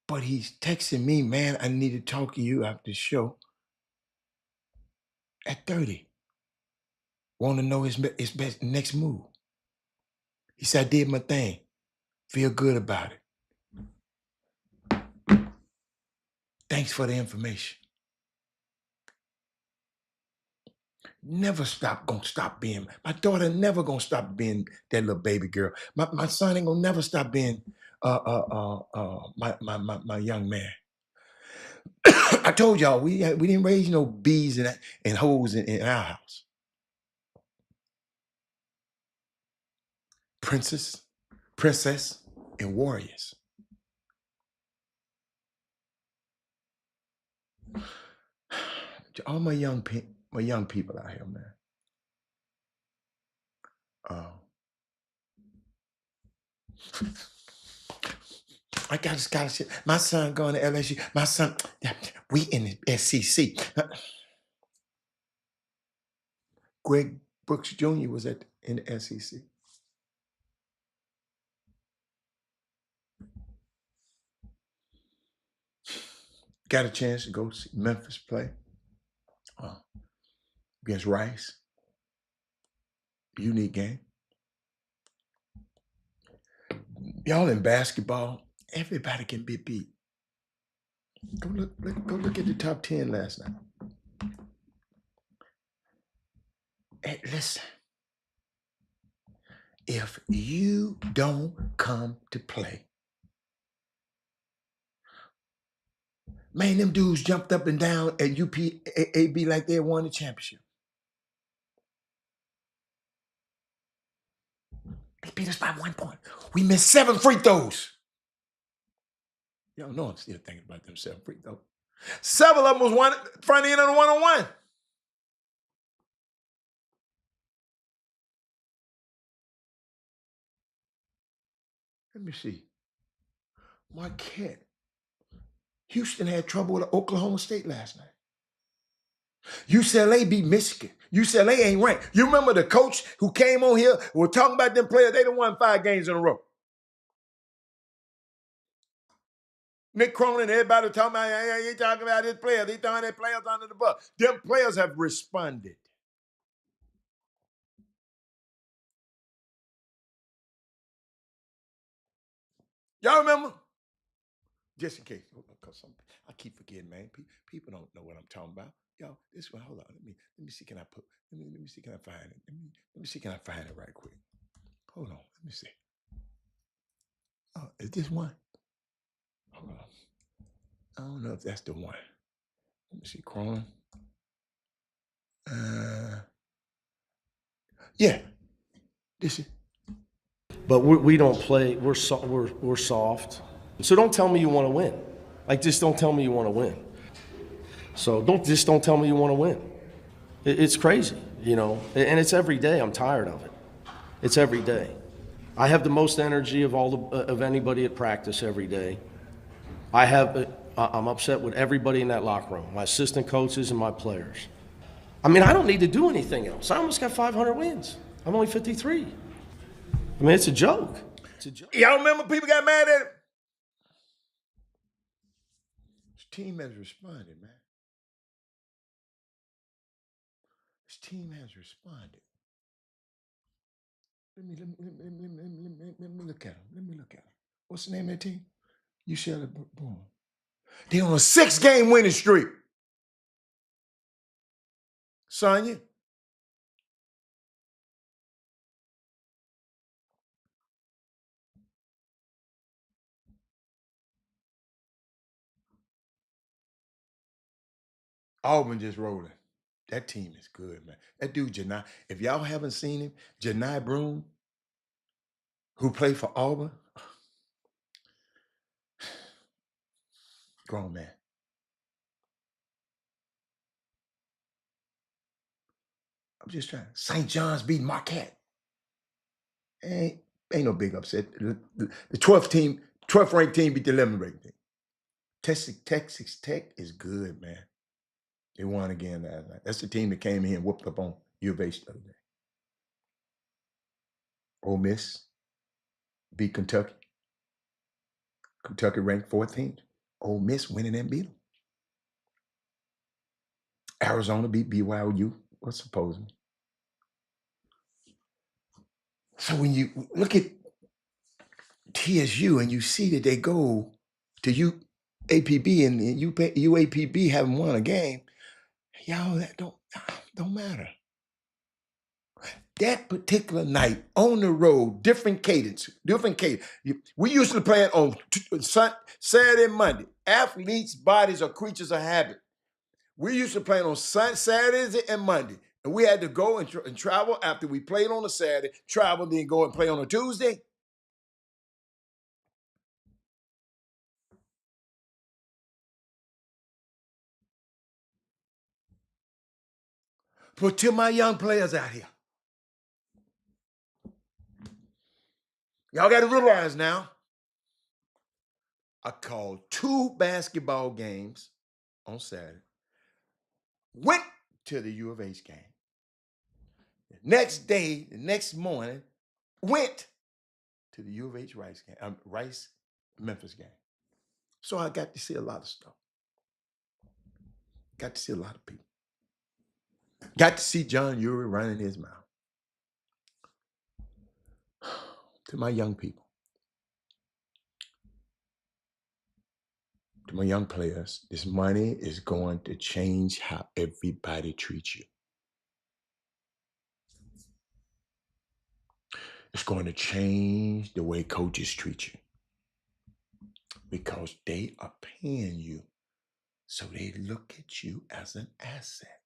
A: But he's texting me, man, I need to talk to you after the show at 30. Want to know his best next move. He said, I did my thing. Feel good about it. Thanks for the information. Never gonna stop being, my daughter never gonna stop being that little baby girl. My son ain't gonna never stop being my young man. I told y'all, we didn't raise no bees and hoes in our house. Princess, and warriors. To all my young people out here, man. I got scholarship. My son going to LSU. My son, we in the SEC. Greg Brooks Jr. was in the SEC. Got a chance to go see Memphis play against Rice. Unique game. Y'all in basketball, everybody can be beat. Go look at the top 10 last night. Hey, listen. If you don't come to play, man, them dudes jumped up and down at UPAB like they won the championship. They beat us by 1 point. We missed 7 free throws. Y'all know I'm still thinking about them 7 free throws. 7 of them was front end on the one-on-one. Let me see. Marquette. Houston had trouble with Oklahoma State last night. UCLA beat Michigan. UCLA ain't ranked. You remember the coach who came on here, we're talking about them players, they done won 5 games in a row. Nick Cronin, everybody talking about, hey, he talking about his players. He throwing their players under the bus. Them players have responded. Y'all remember? Just in case, because I keep forgetting, man. People don't know what I'm talking about. Y'all, this one, hold on. Let me see. Can I let me see. Can I find it? Let me see. Can I find it right quick? Hold on. Let me see. Oh, is this one? Hold on. I don't know if that's the one. Let me see. Chrome. Yeah. This is.
E: But we don't play. We're soft. So don't tell me you want to win. Like just don't tell me you want to win. So don't tell me you want to win. It's crazy, you know. And it's every day. I'm tired of it. It's every day. I have the most energy of anybody at practice every day. I'm upset with everybody in that locker room, my assistant coaches and my players. I mean, I don't need to do anything else. I almost got 500 wins. I'm only 53. I mean, it's a joke. It's a joke.
A: Y'all remember people got mad at him? His team has responded, man. His team has responded. Let me look at him. Let me look at him. What's the name of that team? UCLA Boom. They on a 6-game winning streak. Sonya. Auburn just rolling. That team is good, man. That dude, Janai, if y'all haven't seen him, Janai Broom, who played for Auburn, grown man. I'm just trying. St. John's beat Marquette. Ain't no big upset. The 12th ranked team beat the 11th ranked team. Texas Tech is good, man. They won again last night. That's the team that came here and whooped up on U of H the other day. Ole Miss beat Kentucky. Kentucky ranked 14th. Ole Miss winning and beat them. Arizona beat BYU, supposedly. So when you look at TSU and you see that they go to UAPB and UAPB haven't won a game, y'all, that don't matter. That particular night on the road, different cadence. We usually play on Saturday and Monday. Athletes' bodies are creatures of habit. We used to play on Saturdays and Monday. And we had to go and travel after we played on a Saturday, travel, then go and play on a Tuesday. But to my young players out here, y'all got to realize now, I called 2 basketball games on Saturday, went to the U of H game. The next day, the next morning, went to the U of H Rice Memphis game. So I got to see a lot of stuff. Got to see a lot of people. Got to see John Urey running his mouth. To my young people, to my young players, this money is going to change how everybody treats you. It's going to change the way coaches treat you because they are paying you, so they look at you as an asset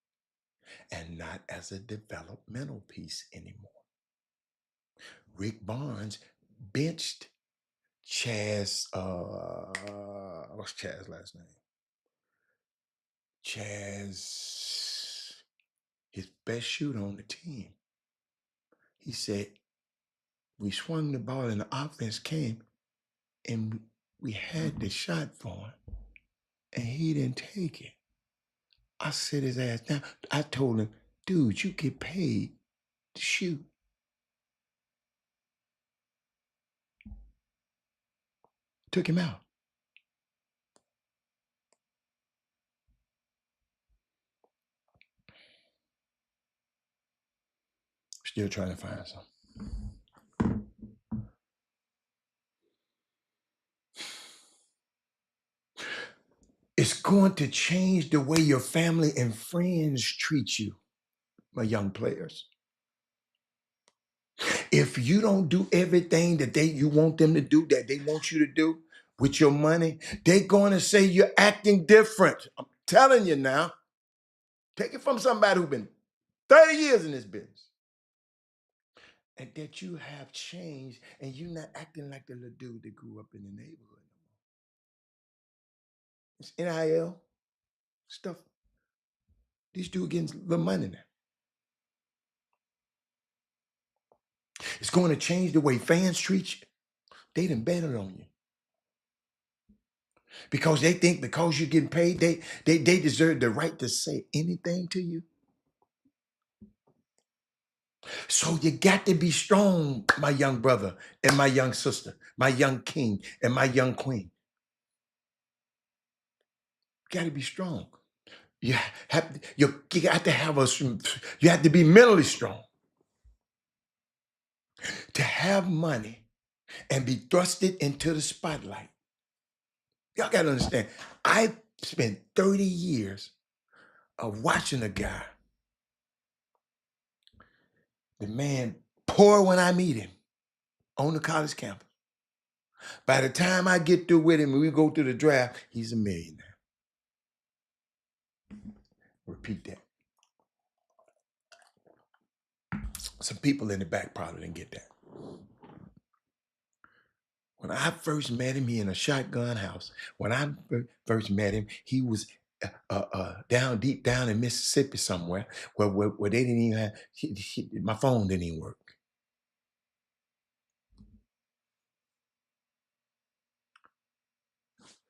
A: and not as a developmental piece anymore. Rick Barnes benched Chaz, what's Chaz's last name? Chaz, his best shooter on the team. He said, we swung the ball and the offense came and we had the shot for him and he didn't take it. I set his ass down. I told him, dude, you get paid to shoot. Took him out. Still trying to find something. It's going to change the way your family and friends treat you, my young players. If you don't do everything that you want them to do, that they want you to do with your money, they're going to say you're acting different. I'm telling you now. Take it from somebody who's been 30 years in this business. And that you have changed and you're not acting like the little dude that grew up in the neighborhood no more. It's NIL stuff. These dudes getting the money now. It's going to change the way fans treat you. They done betted on you. Because they think because you're getting paid, they deserve the right to say anything to you. So you got to be strong, my young brother and my young sister, my young king and my young queen. You got to be strong. You have to be mentally strong. to have money and be thrusted into the spotlight. Y'all got to understand, I spent 30 years of watching a guy, the man poor when I meet him on the college campus. By the time I get through with him and we go through the draft, he's a millionaire. Repeat that. Some people in the back probably didn't get that. When I first met him, he in a shotgun house. When I first met him, he was down deep down in Mississippi somewhere where they didn't even have, my phone didn't even work.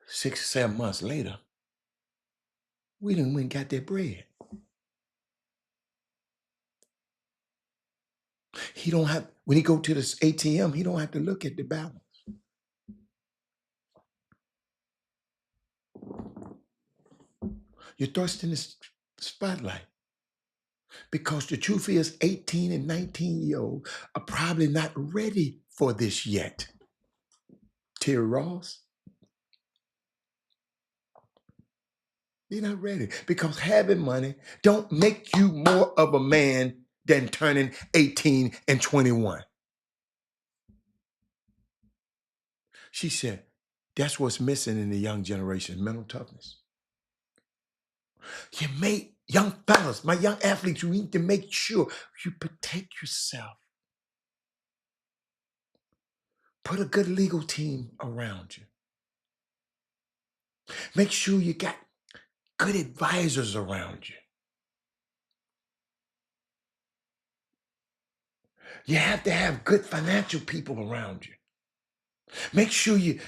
A: Six or 7 months later, we done went and got that bread. He don't have, when he go to the ATM, he don't have to look at the balance. You're thrust in the spotlight because the truth is 18 and 19-year-old are probably not ready for this yet. Terry Ross, they're not ready because having money don't make you more of a man than turning 18 and 21. She said, that's what's missing in the young generation, mental toughness. You make young fellas, my young athletes, you need to make sure you protect yourself. Put a good legal team around you. Make sure you got good advisors around you. You have to have good financial people around you. Make sure you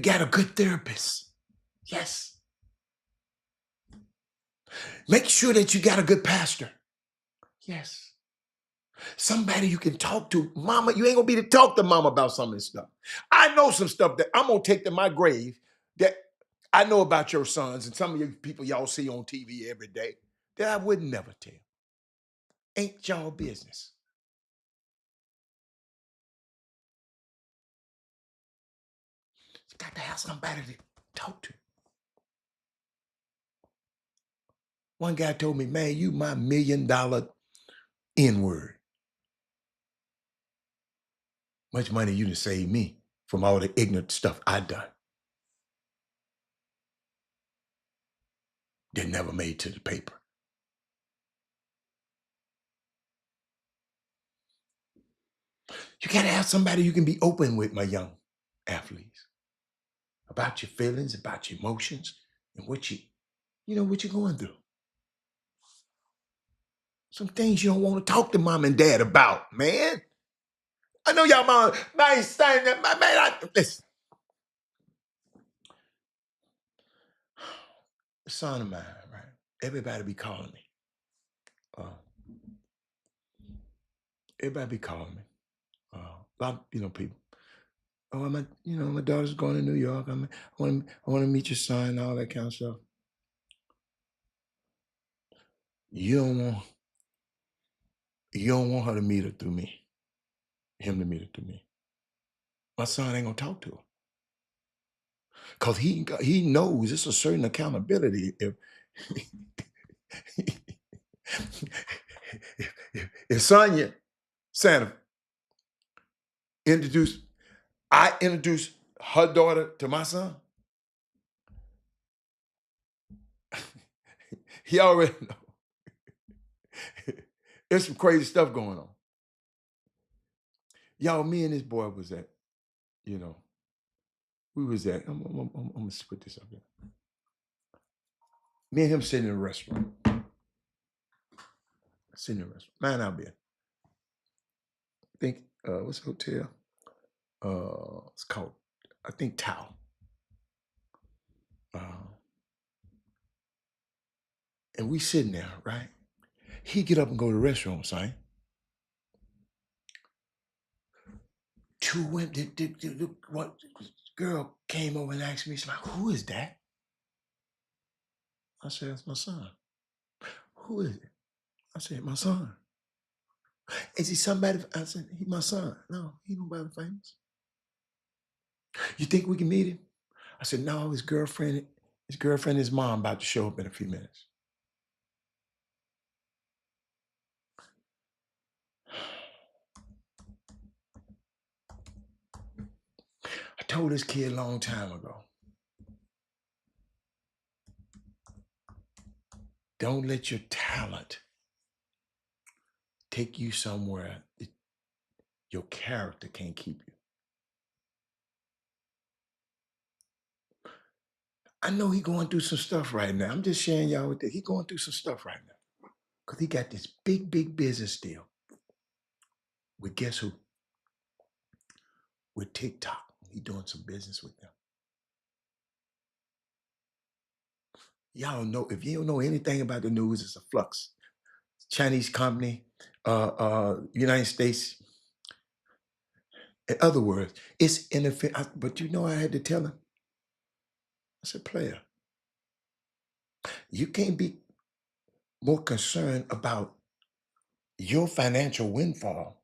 A: got a good therapist. Yes. Make sure that you got a good pastor. Yes. Somebody you can talk to. Mama, you ain't gonna be to talk to mama about some of this stuff. I know some stuff that I'm gonna take to my grave that I know about your sons and some of you people y'all see on TV every day that I would never tell. Ain't y'all business. You got to have somebody to talk to. One guy told me, man, you my $1 million N-word. Much money you done saved me from all the ignorant stuff I done that never made to the paper. You got to have somebody you can be open with, my young athletes, about your feelings, about your emotions, and what what you're going through. Some things you don't want to talk to mom and dad about, man. I know y'all mom, man, saying that, man, listen. A son of mine, right? Everybody be calling me. Everybody be calling me. A lot of, people. Oh, my daughter's going to New York. I want to meet your son, all that kind of stuff. You don't want her to meet her through me. Him to meet her through me. My son ain't gonna talk to her. Cause he knows it's a certain accountability if Sonia Santa I introduced her daughter to my son, he already know. There's some crazy stuff going on. Y'all, me and this boy was at, we was at, I'm gonna put this up here. Me and him sitting in a restaurant. Sitting in a restaurant. Man, I'll be at. I think, what's the hotel? It's called, I think, Tao. And we sitting there, right? He get up and go to the restroom, son. Two women, one girl came over and asked me, she's like, who is that? I said, it's my son. Who is it? I said, my son. Is he somebody? I said, he my son. No, he nobody famous. You think we can meet him? I said, no, his girlfriend, his mom about to show up in a few minutes. I told this kid a long time ago, don't let your talent take you somewhere that your character can't keep you. I know he going through some stuff right now. I'm just sharing y'all with that. He going through some stuff right now. Because he got this big, big business deal. With guess who? With TikTok. He doing some business with them. Y'all don't know, if you don't know anything about the news, it's a flux. Chinese company, United States. In other words, it's interfering. But you know, I had to tell him. I said, player, you can't be more concerned about your financial windfall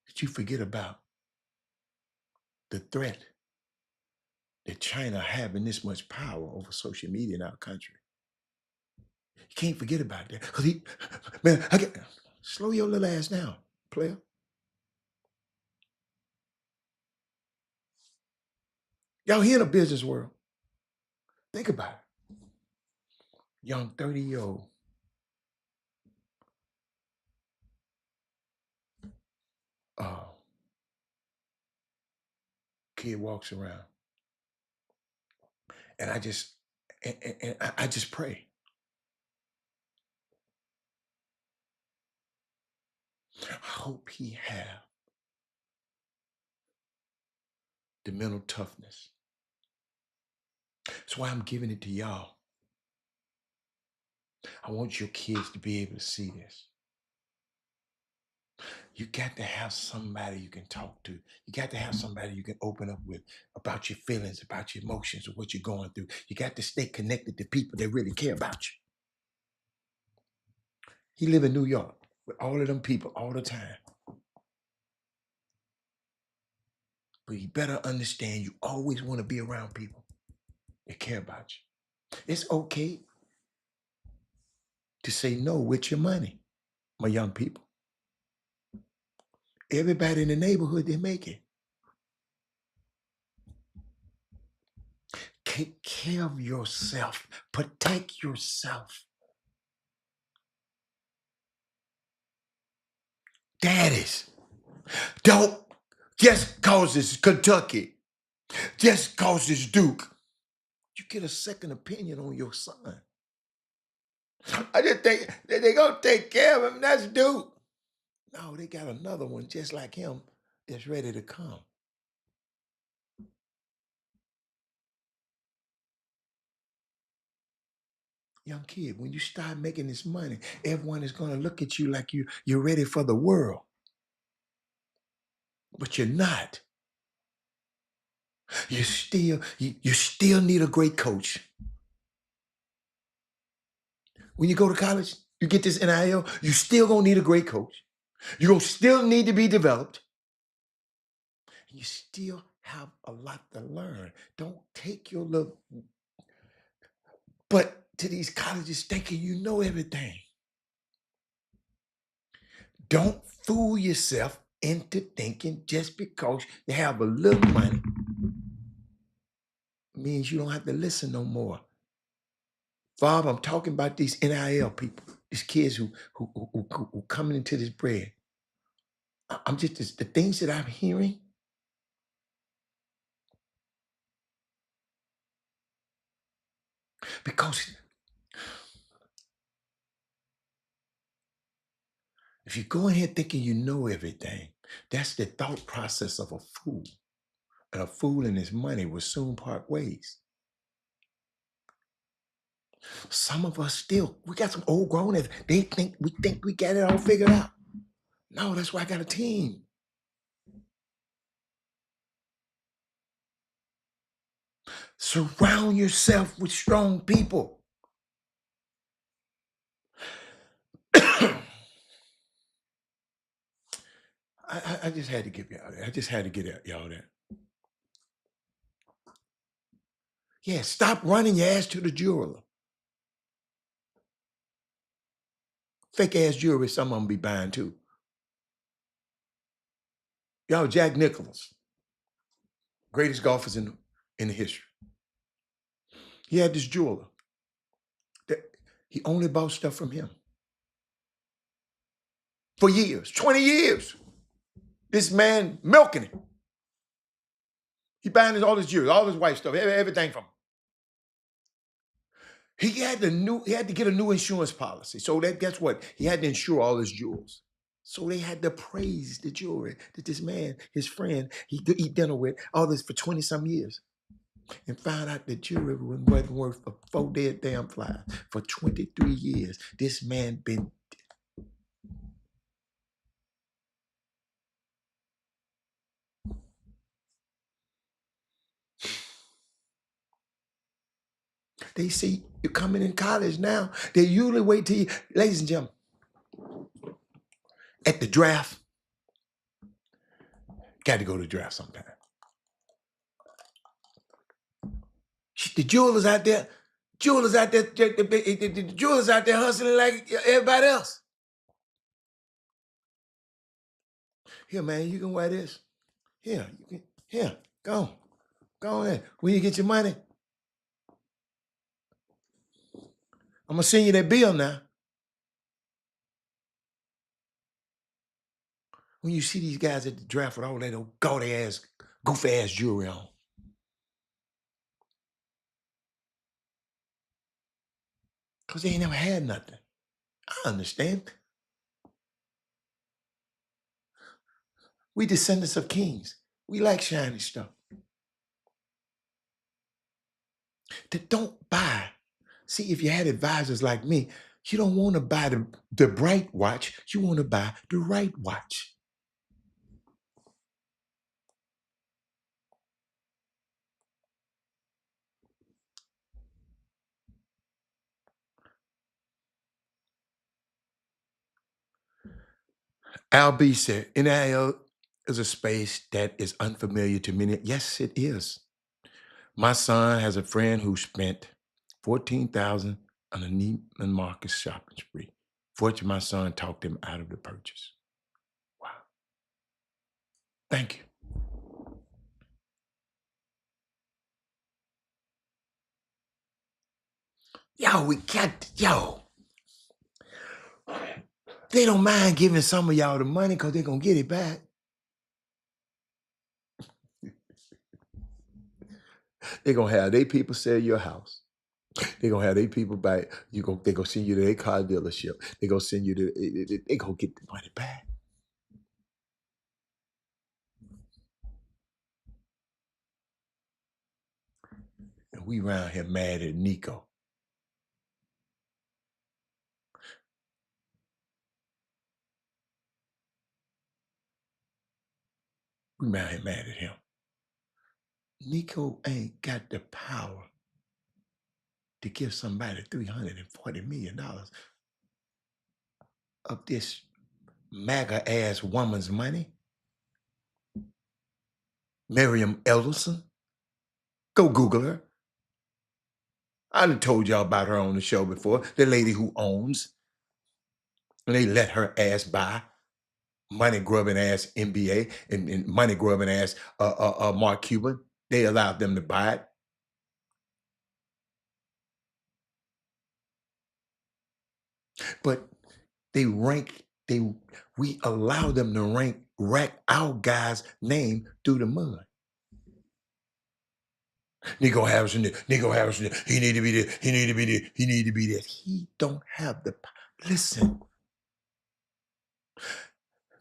A: that you forget about the threat that China having this much power over social media in our country. You can't forget about that. Because man, slow your little ass down, player. Y'all here in the business world. Think about it. Young 30-year-old kid walks around. And I just pray. I hope he have the mental toughness. That's why I'm giving it to y'all. I want your kids to be able to see this. You got to have somebody you can talk to. You got to have somebody you can open up with about your feelings, about your emotions, or what you're going through. You got to stay connected to people that really care about you. He live in New York with all of them people all the time. But you better understand you always want to be around people that care about you. It's okay to say no with your money, my young people. Everybody in the neighborhood, they make it. Take care of yourself. Protect yourself. Daddies, don't just cause it's Kentucky, just cause it's Duke. You get a second opinion on your son. I just think that they're going to take care of him. That's Duke. No, they got another one just like him that's ready to come. Young kid, when you start making this money, everyone is going to look at you like you're ready for the world. But you're not. You still need a great coach. When you go to college, you get this NIL, you still gonna need a great coach. You're gonna still need to be developed. And you still have a lot to learn. Don't take your little butt to these colleges thinking you know everything. Don't fool yourself into thinking just because you have a little money means you don't have to listen no more. Bob, I'm talking about these NIL people, these kids who coming into this bread. I'm just the things that I'm hearing. Because if you go in here thinking you know everything, that's the thought process of a fool. And a fool and his money will soon part ways. Some of us still, we got some old grown-ups. We think we got it all figured out. No, that's why I got a team. Surround yourself with strong people. I just had to give y'all that. I just had to get y'all that. Yeah, stop running your ass to the jeweler. Fake ass jewelry, some of them be buying too. Y'all, Jack Nicklaus, greatest golfers in the history. He had this jeweler that he only bought stuff from him for years, 20 years. This man milking it. He buying all his jewelry, all his white stuff, everything from him. He had to get a new insurance policy. So that guess what? He had to insure all his jewels. So they had to praise the jewelry that this man, his friend, he could eat dinner with, all this for 20 some years. And found out the jewelry wasn't worth a 4 dead damn flies. For 23 years, this man been. They see you coming in college now. They usually wait till you, ladies and gentlemen, at the draft. Got to go to the draft sometime. The jewelers out there, the jewelers out there hustling like everybody else. Here, man, you can wear this. Here, go ahead. When you get your money, I'm gonna send you that bill now. When you see these guys at the draft with all that old gaudy ass, goofy ass jewelry on. Because they ain't never had nothing. I understand. We descendants of kings. We like shiny stuff. Don't buy. See, if you had advisors like me, you don't want to buy the bright watch. You want to buy the right watch. Al B said, NIL is a space that is unfamiliar to many. Yes, it is. My son has a friend who spent $14,000 on a Neiman Marcus shopping spree. Fortunately, my son talked him out of the purchase. Wow. Thank you. They don't mind giving some of y'all the money because they're going to get it back. They're going to have their people sell your house. They're going to have their people buy it. They're going to send you to their car dealership. They're going to send you to, they're going to get the money back. And we around here mad at Nico. We around here mad at him. Nico ain't got the power to give somebody $340 million of this MAGA ass woman's money. Miriam Elderson. Go Google her. I done told y'all about her on the show before. The lady who owns. And they let her ass buy money grubbing ass NBA and money grubbing ass Mark Cuban. They allowed them to buy it. But we allow them to rack our guy's name through the mud. Nico Harrison, he need to be there, he need to be there, he need to be there. He don't have the power. Listen,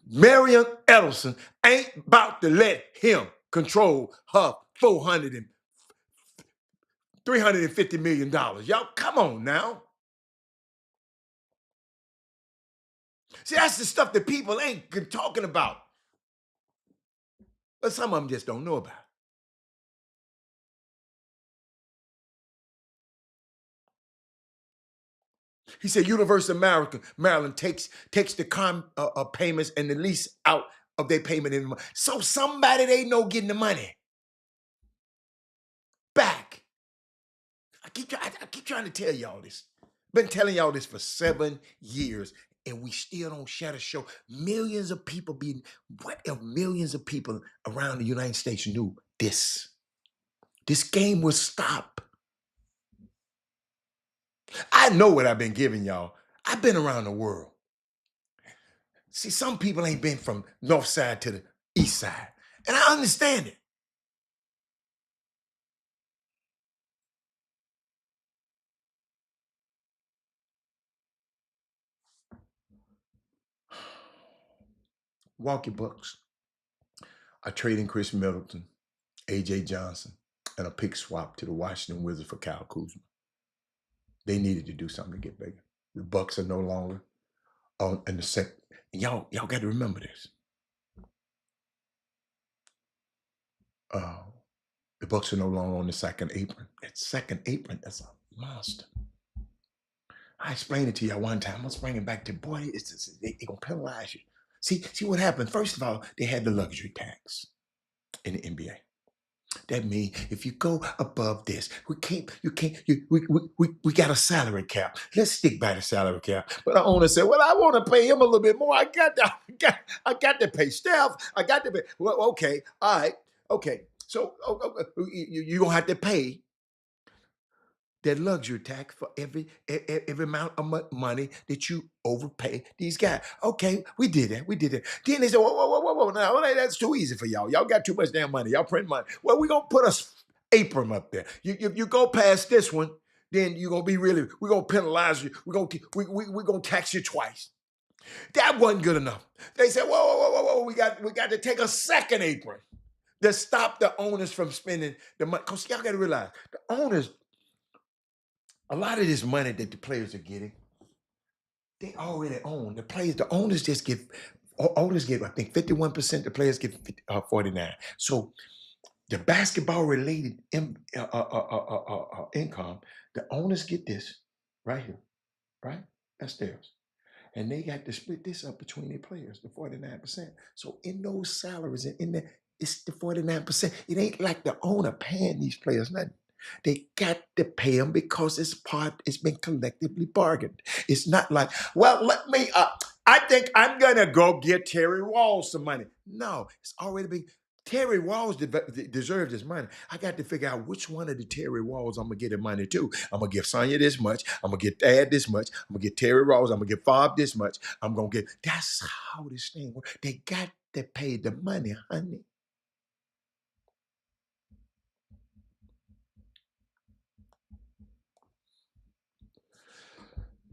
A: Marion Edelson ain't about to let him control her $350 million. Y'all, come on now. See, that's the stuff that people ain't talking about. But some of them just don't know about. He said University of Maryland takes the payments and the lease out of their payment in the money. So somebody they know getting the money back. I keep trying to tell y'all this. Been telling y'all this for 7 years, and we still don't share the show. Millions of people what if millions of people around the United States knew this? This game will stop. I know what I've been giving y'all. I've been around the world. See, some people ain't been from north side to the east side, and I understand it. Walkie Bucks are trading Chris Middleton, A.J. Johnson, and a pick swap to the Washington Wizards for Kyle Kuzma. They needed to do something to get bigger. The Bucks are no longer on in the second. Y'all got to remember this. The Bucks are no longer on the second apron. That second apron, that's a monster. I explained it to y'all one time. I'm gonna bring it back to boy. They're gonna penalize you. See what happened. First of all, they had the luxury tax in the NBA. That means if you go above this, we got a salary cap. Let's stick by the salary cap. But the owner said, well, I want to pay him a little bit more. I got to pay staff. I got to pay. Well, okay, all right, okay. So you're gonna have to pay that luxury tax for every amount of money that you overpay these guys. Okay, we did that. Then they said, whoa, now that's too easy for y'all. Y'all got too much damn money. Y'all print money. Well, we're gonna put a apron up there. You go past this one, then you're gonna be we're gonna penalize you. We're gonna tax you twice. That wasn't good enough. They said, whoa, we got to take a second apron to stop the owners from spending the money. Because y'all gotta realize the owners. A lot of this money that the players are getting, they already own. The players, the owners get, I think 51%, the players get 49. So the basketball related income, the owners get this right here, right? That's theirs. And they got to split this up between their players, the 49%. So in those salaries, it's the 49%. It ain't like the owner paying these players nothing. They got to pay them because it's been collectively bargained. It's not like, well, I think I'm going to go get Terry Walls some money. No, it's already been, Terry Walls deserves this money. I got to figure out which one of the Terry Walls I'm going to get the money to. I'm going to give Sonya this much. I'm going to get Thad this much. I'm going to get Terry Walls. I'm going to get Fob this much. That's how this thing works. They got to pay the money, honey.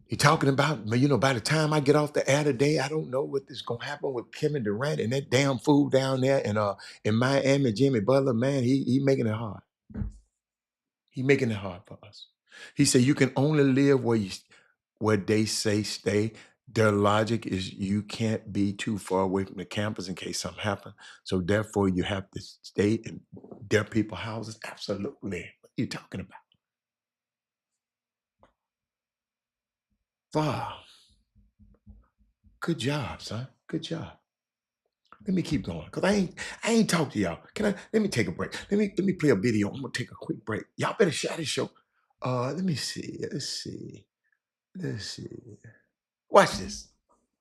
A: You're talking about, by the time I get off the air today, I don't know what is going to happen with Kevin Durant and that damn fool down there in Miami, Jimmy Butler, man, he making it hard. He making it hard for us. He said, you can only live where they say stay. Their logic is you can't be too far away from the campus in case something happens. So therefore, you have to stay in their people's houses. Absolutely. What are you talking about? Wow. Good job, son. Good job. Let me keep going, because I ain't talked to y'all. Let me take a break. Let me play a video. I'm gonna take a quick break. Y'all better share this show. Let me see. Let's see. Watch this.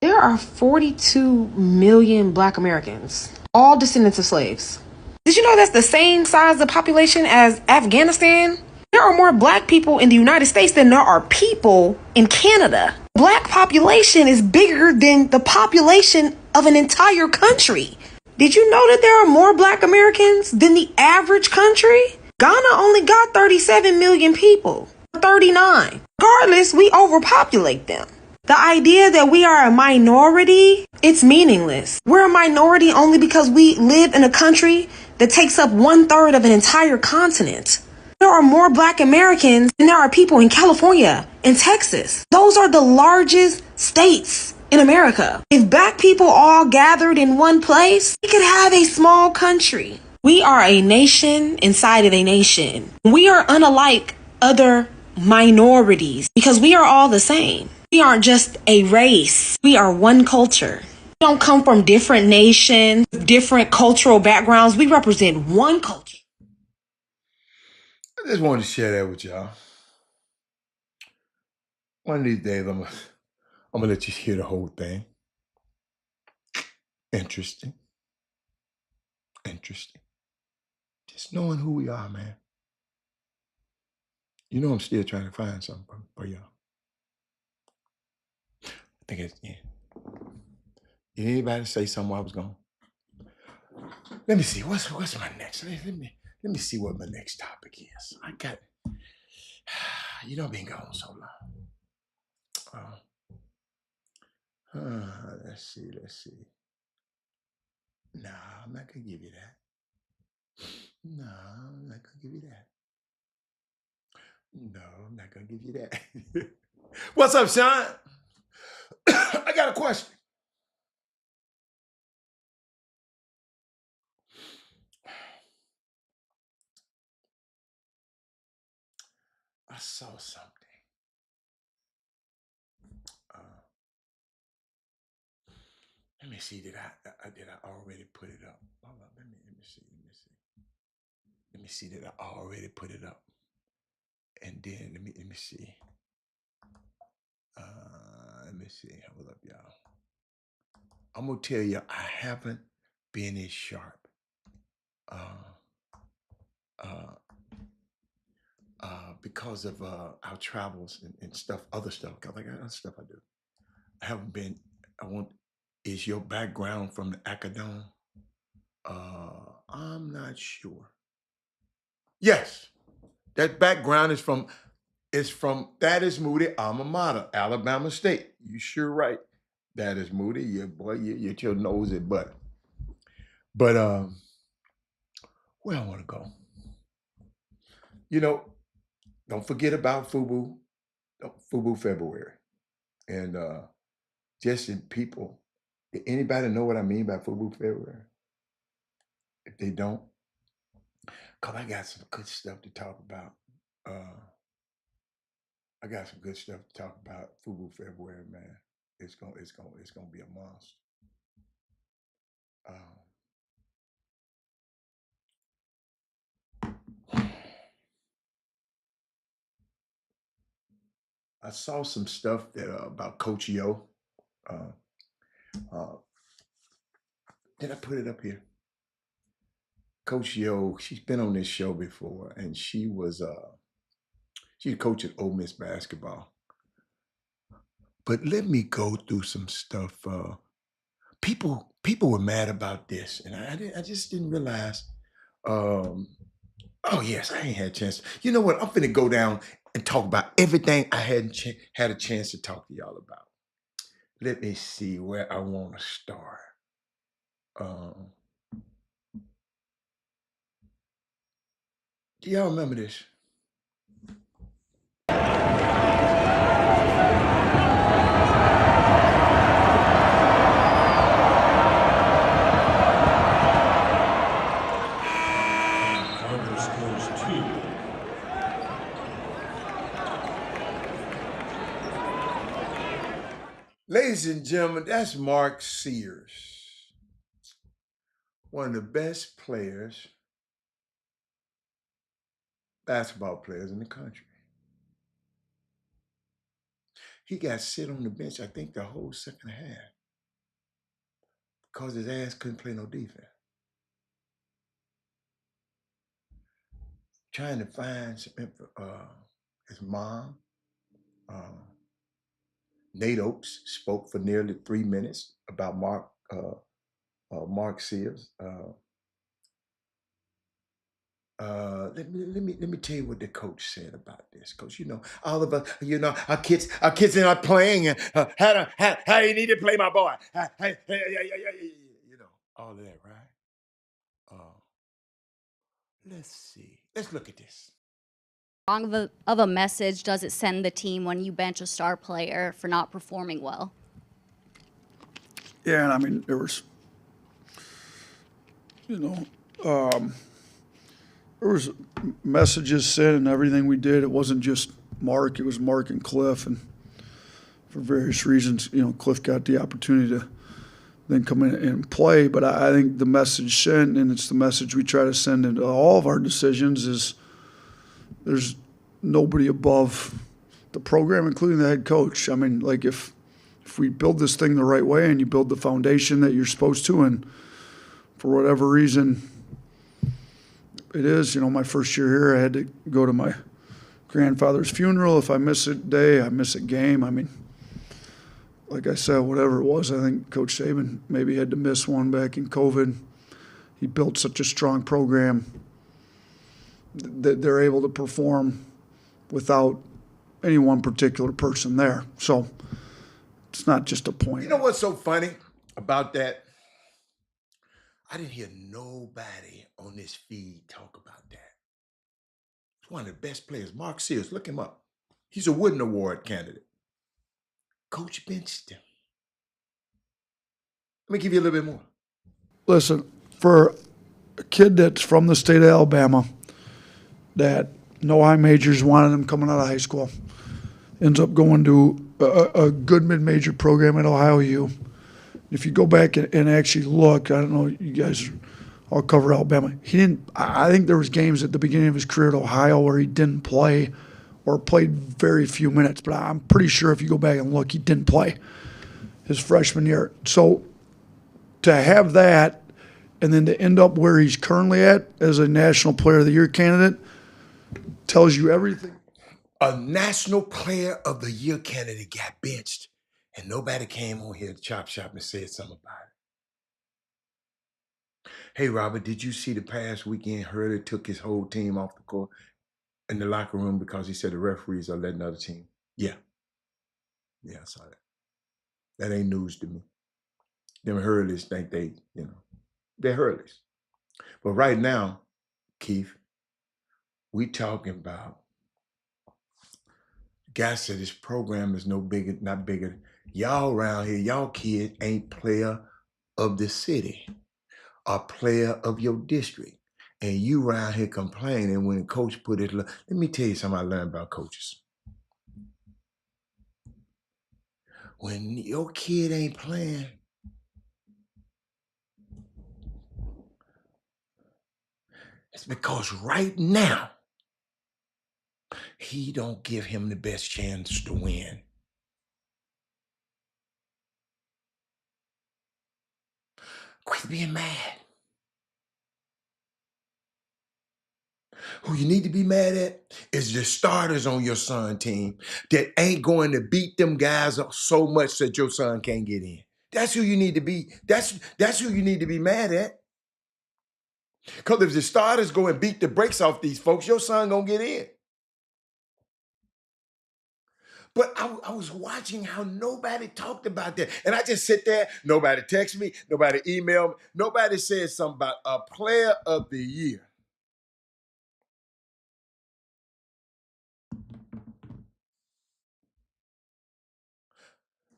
F: There are 42 million Black Americans, all descendants of slaves. Did you know that's the same size of population as Afghanistan? There are more Black people in the United States than there are people in Canada. Black population is bigger than the population of an entire country. Did you know that there are more Black Americans than the average country? Ghana only got 37 million people, 39. Regardless, we overpopulate them. The idea that we are a minority, it's meaningless. We're a minority only because we live in a country that takes up 1/3 of an entire continent. There are more Black Americans than there are people in California and Texas. Those are the largest states in America. If Black people all gathered in one place, we could have a small country. We are a nation inside of a nation. We are unlike other minorities because we are all the same. We aren't just a race. We are one culture. don't come from different nations, different cultural backgrounds. We represent one culture.
A: I just wanted to share that with y'all. One of these days, I'm gonna let you hear the whole thing. Interesting. Just knowing who we are, man. You know I'm still trying to find something for y'all. I think it's, yeah. Did anybody say something I was gone? Let me see. What's my next? Let me see what my next topic is. I got, you know, I've been gone so long. Let's see. No, I'm not gonna give you that. No, I'm not gonna give you that. No, I'm not gonna give you that. What's up, Sean? I got a question. I saw something. Let me see. Did I already put it up? Hold on. Let me see. Let me see. Did I already put it up? And then let me see. Let me see. Hold up, y'all. I'm gonna tell you, I haven't been as sharp. Because of our travels and stuff, other stuff. Cause I got other stuff I do. I haven't been. Is your background from the acadome? I'm not sure. Yes, that background is from Thaddeus Moody alma mater, Alabama State. You sure right. Thaddeus Moody, yeah, boy, you're your nosy butt. But where I want to go. You know, don't forget about FUBU February. And just in people, anybody know what I mean by FUBU February? If they don't, because I got some good stuff to talk about. I got some good stuff to talk about FUBU February, man. It's gonna be a monster. I saw some stuff that about Coach Yo. Did I put it up here? Coach Yo, she's been on this show before, and she was coaching Ole Miss basketball. But let me go through some stuff. People were mad about this, and I just didn't realize. Oh yes, I ain't had a chance. You know what? I'm finna go down and talk about everything I hadn't had a chance to talk to y'all about. Let me see where I want to start. Do y'all remember this? Ladies and gentlemen, that's Mark Sears, one of the best basketball players in the country. He got sit on the bench, I think, the whole second half because his ass couldn't play no defense. Trying to find some his mom. Nate Oates spoke for nearly 3 minutes about Mark Sears. Let me tell you what the coach said about this. Coach, you know, all of us, you know, our kids are not playing. How you need to play, my boy? You know, all of that, right? Let's see. Let's look at this.
G: Wrong of a message does it send the team when you bench a star player for not performing well?
H: Yeah, and I mean, there was, you know, there was messages sent and everything we did. It wasn't just Mark, it was Mark and Cliff. And for various reasons, you know, Cliff got the opportunity than come in and play. But I think the message sent, and it's the message we try to send into all of our decisions, is there's nobody above the program, including the head coach. I mean, like if we build this thing the right way and you build the foundation that you're supposed to, and for whatever reason it is, my first year here, I had to go to my grandfather's funeral. If I miss a day, I miss a game. I mean, like I said, whatever it was, I think Coach Saban maybe had to miss one back in COVID. He built such a strong program that they're able to perform without any one particular person there. So it's not just a point.
A: You know what's so funny about that? I didn't hear nobody on this feed talk about that. He's one of the best players. Mark Sears, look him up. He's a Wooden Award candidate. Coach benched him. Let me give you a little bit more.
H: Listen, for a kid that's from the state of Alabama, that no high majors wanted him coming out of high school, ends up going to a good mid-major program at Ohio U. If you go back and actually look, I don't know, you guys all cover Alabama. I think there was games at the beginning of his career at Ohio where he didn't play or played very few minutes, but I'm pretty sure if you go back and look, he didn't play his freshman year. So to have that and then to end up where he's currently at as a National Player of the Year candidate tells you everything.
A: A National Player of the Year candidate got benched, and nobody came on here to Chop Shop and said something about it. Hey, Robert, did you see the past weekend Hurley took his whole team off the court in the locker room because he said the referees are letting other team? Yeah. Yeah, I saw that. That ain't news to me. Them Hurleys think they're Hurleys. But right now, Keith, we talking about guy said this program is not bigger. Y'all around here, y'all kids ain't player of the city or player of your district. And you around here complaining when coach put it. Let me tell you something I learned about coaches. When your kid ain't playing, it's because right now, he don't give him the best chance to win. Quit being mad. Who you need to be mad at is the starters on your son team that ain't going to beat them guys up so much that your son can't get in. That's who you need to be. That's who you need to be mad at. Because if the starters go and beat the brakes off these folks, your son gonna get in. But I was watching how nobody talked about that. And I just sit there, nobody text me, nobody emailed me, nobody said something about a player of the year.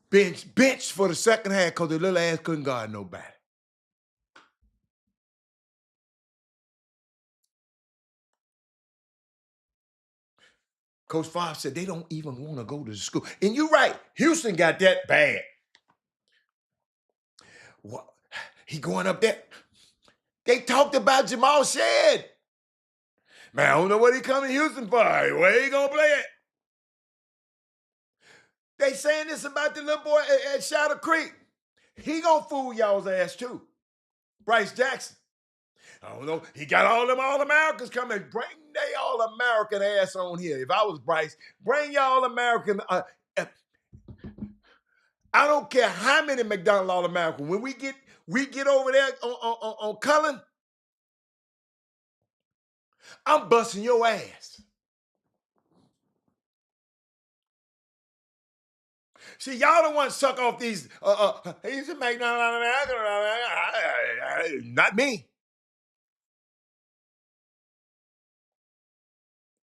A: Bench for the second half because the little ass couldn't guard nobody. Coach Favre said they don't even want to go to the school. And you're right, Houston got that bad. What? He going up there. They talked about Jamal Shedd. Man, I don't know what he coming to Houston for. Where he gonna play it? They saying this about the little boy at Shadow Creek. He gonna fool y'all's ass too. Bryce Jackson. I don't know. He got all them All-Americans coming. Bring they All-American ass on here. If I was Bryce, bring your All-American. I don't care how many McDonald All-American. When we get over there on Cullen, I'm busting your ass. See, y'all don't want to suck off these. He's a McDonald All-American. Not me.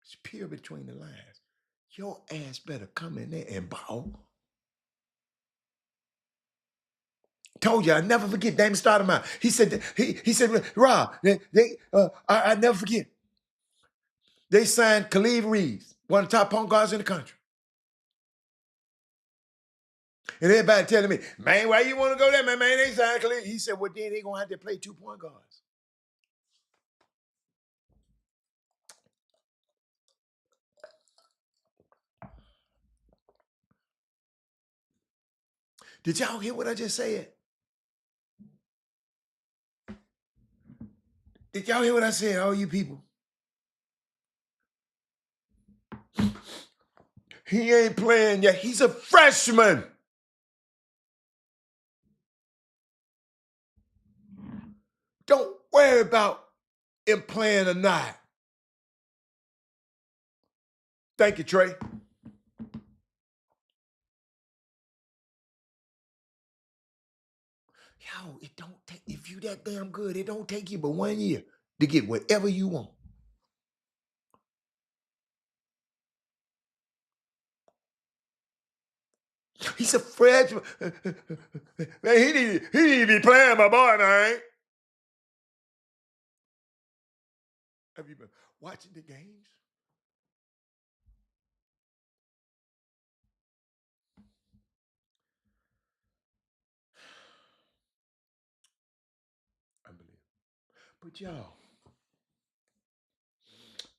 A: It's pure between the lines. Your ass better come in there and ball. Told you, I never forget. Damon Stoudemire. He said, he said, Rob, I never forget. They signed Khalid Reeves, one of the top point guards in the country. And everybody telling me, man, why you want to go there, man? Man, they signed Khalil. He said, well, then they going to have to play 2 point guards. Did y'all hear what I just said? Did y'all hear what I said, all you people? He ain't playing yet. He's a freshman. Don't worry about him playing or not. Thank you, Trey. Yo, it don't take, if you that damn good, it don't take you but 1 year to get whatever you want. He's a freshman. Man, he need to be playing, my boy, man. Have you been watching the games? Unbelievable. But y'all,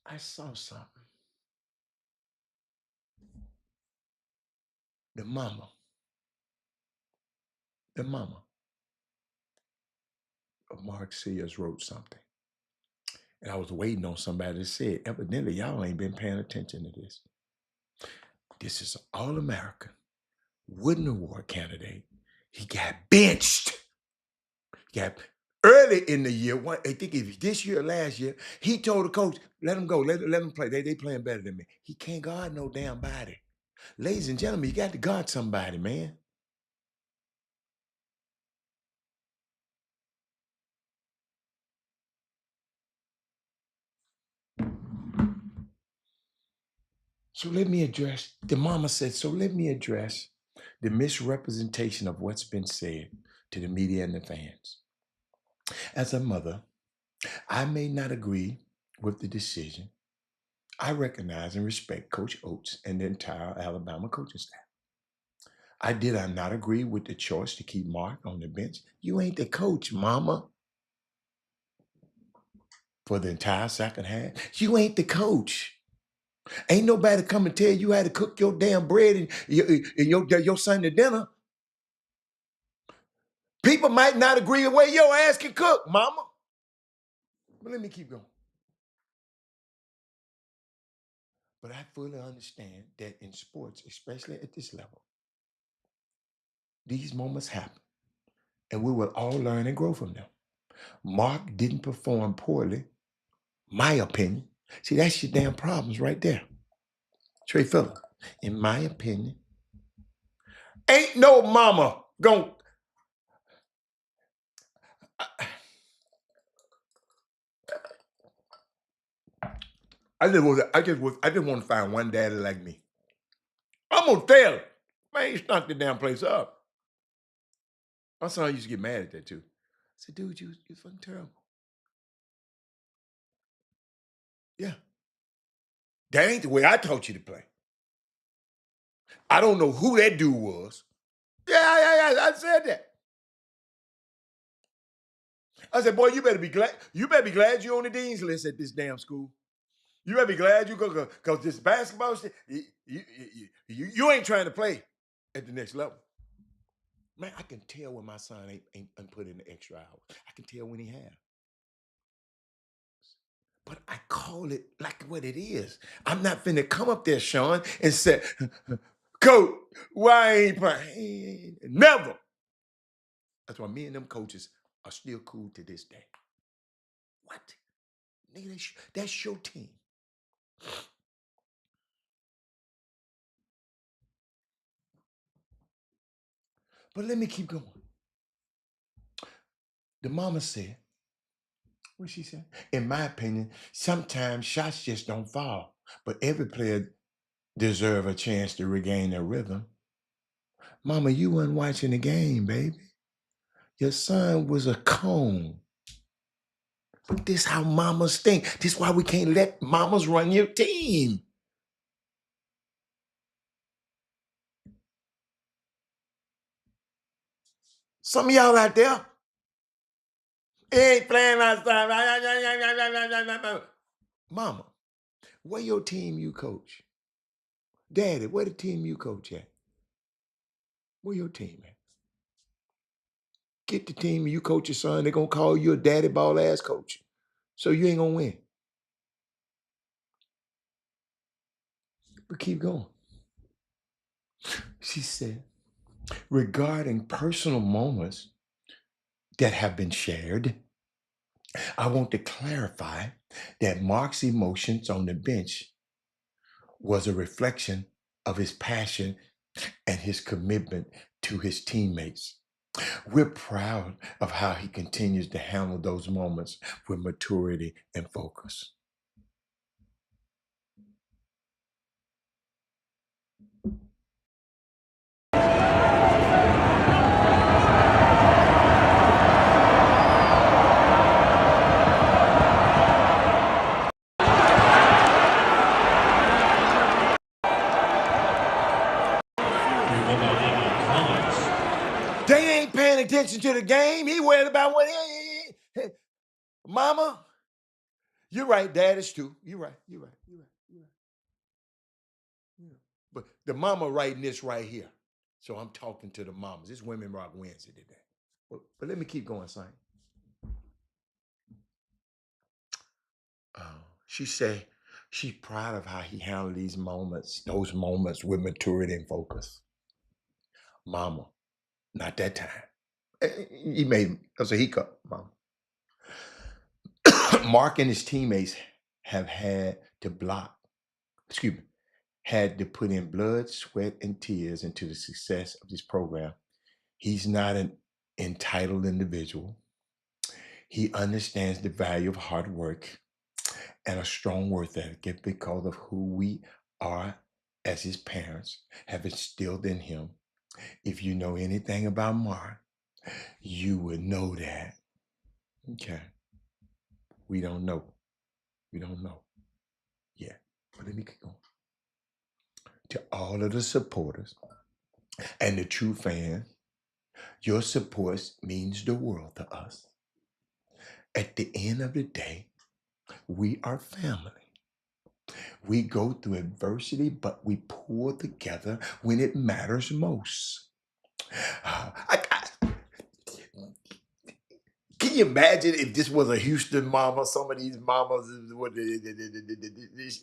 A: I saw something. The mama of Mark Sears wrote something. And I was waiting on somebody to say it. Evidently, y'all ain't been paying attention to this. This is an All-American Wooden Award candidate. He got benched. He got early in the year, I think if this year or last year, he told the coach, let him go, let him play. They playing better than me. He can't guard no damn body. Ladies and gentlemen, you got to guard somebody, man. So let me address, the mama said, so let me address the misrepresentation of what's been said to the media and the fans. As a mother, I may not agree with the decision. I recognize and respect Coach Oates and the entire Alabama coaching staff. I not agree with the choice to keep Mark on the bench. You ain't the coach, mama. For the entire second half, you ain't the coach. Ain't nobody come and tell you how to cook your damn bread and your Sunday dinner. People might not agree with the way your ass can cook, mama. But let me keep going. But I fully understand that in sports, especially at this level, these moments happen, and we will all learn and grow from them. Mark didn't perform poorly, my opinion. See, that's your damn problems right there. Trey Phillip, in my opinion, ain't no mama gonna. I just want to find one daddy like me. I'm gonna tell him, man, you knock the damn place up. My son used to get mad at that too. I said, dude, you're fucking terrible. Yeah. That ain't the way I taught you to play. I don't know who that dude was. Yeah, I said that. I said, boy, you better be glad you're on the dean's list at this damn school. You better be glad you go, because this basketball shit, you ain't trying to play at the next level. Man, I can tell when my son ain't put in the extra hours. I can tell when he has. But I call it like what it is. I'm not finna come up there, Sean, and say, Coach, why ain't playing? Never. That's why me and them coaches are still cool to this day. What? Nigga, that's your team. But let me keep going. The mama said, what she said? In my opinion, sometimes shots just don't fall. But every player deserves a chance to regain their rhythm. Mama, you weren't watching the game, baby. Your son was a cone. But this how mamas think. This why we can't let mamas run your team. Some of y'all out there ain't playing outside. Mama, where your team you coach? Daddy, where the team you coach at? Where your team at? Get the team you coach your son. They're going to call you a daddy ball ass coach. So you ain't going to win. But keep going. She said, regarding personal moments that have been shared, I want to clarify that Mark's emotions on the bench was a reflection of his passion and his commitment to his teammates. We're proud of how he continues to handle those moments with maturity and focus. They ain't paying attention to the game. He worried about what he. Mama, you're right. Dad is too. You're right. But the mama writing this right here. So I'm talking to the mamas. It's Women Rock Wednesday today. But let me keep going, son. She said she's proud of how he handled those moments with maturity and focus. Mama, not that time. He made, that's a hiccup, Mama. Mark and his teammates have had to had to put in blood, sweat, and tears into the success of this program. He's not an entitled individual. He understands the value of hard work and a strong work ethic because of who we are as his parents have instilled in him. If you know anything about Mark, you would know that. Okay. We don't know. Yeah. But let me keep going. To all of the supporters and the true fans, your support means the world to us. At the end of the day, we are family. We go through adversity, but we pull together when it matters most. Can you imagine if this was a Houston mama? Some of these mamas,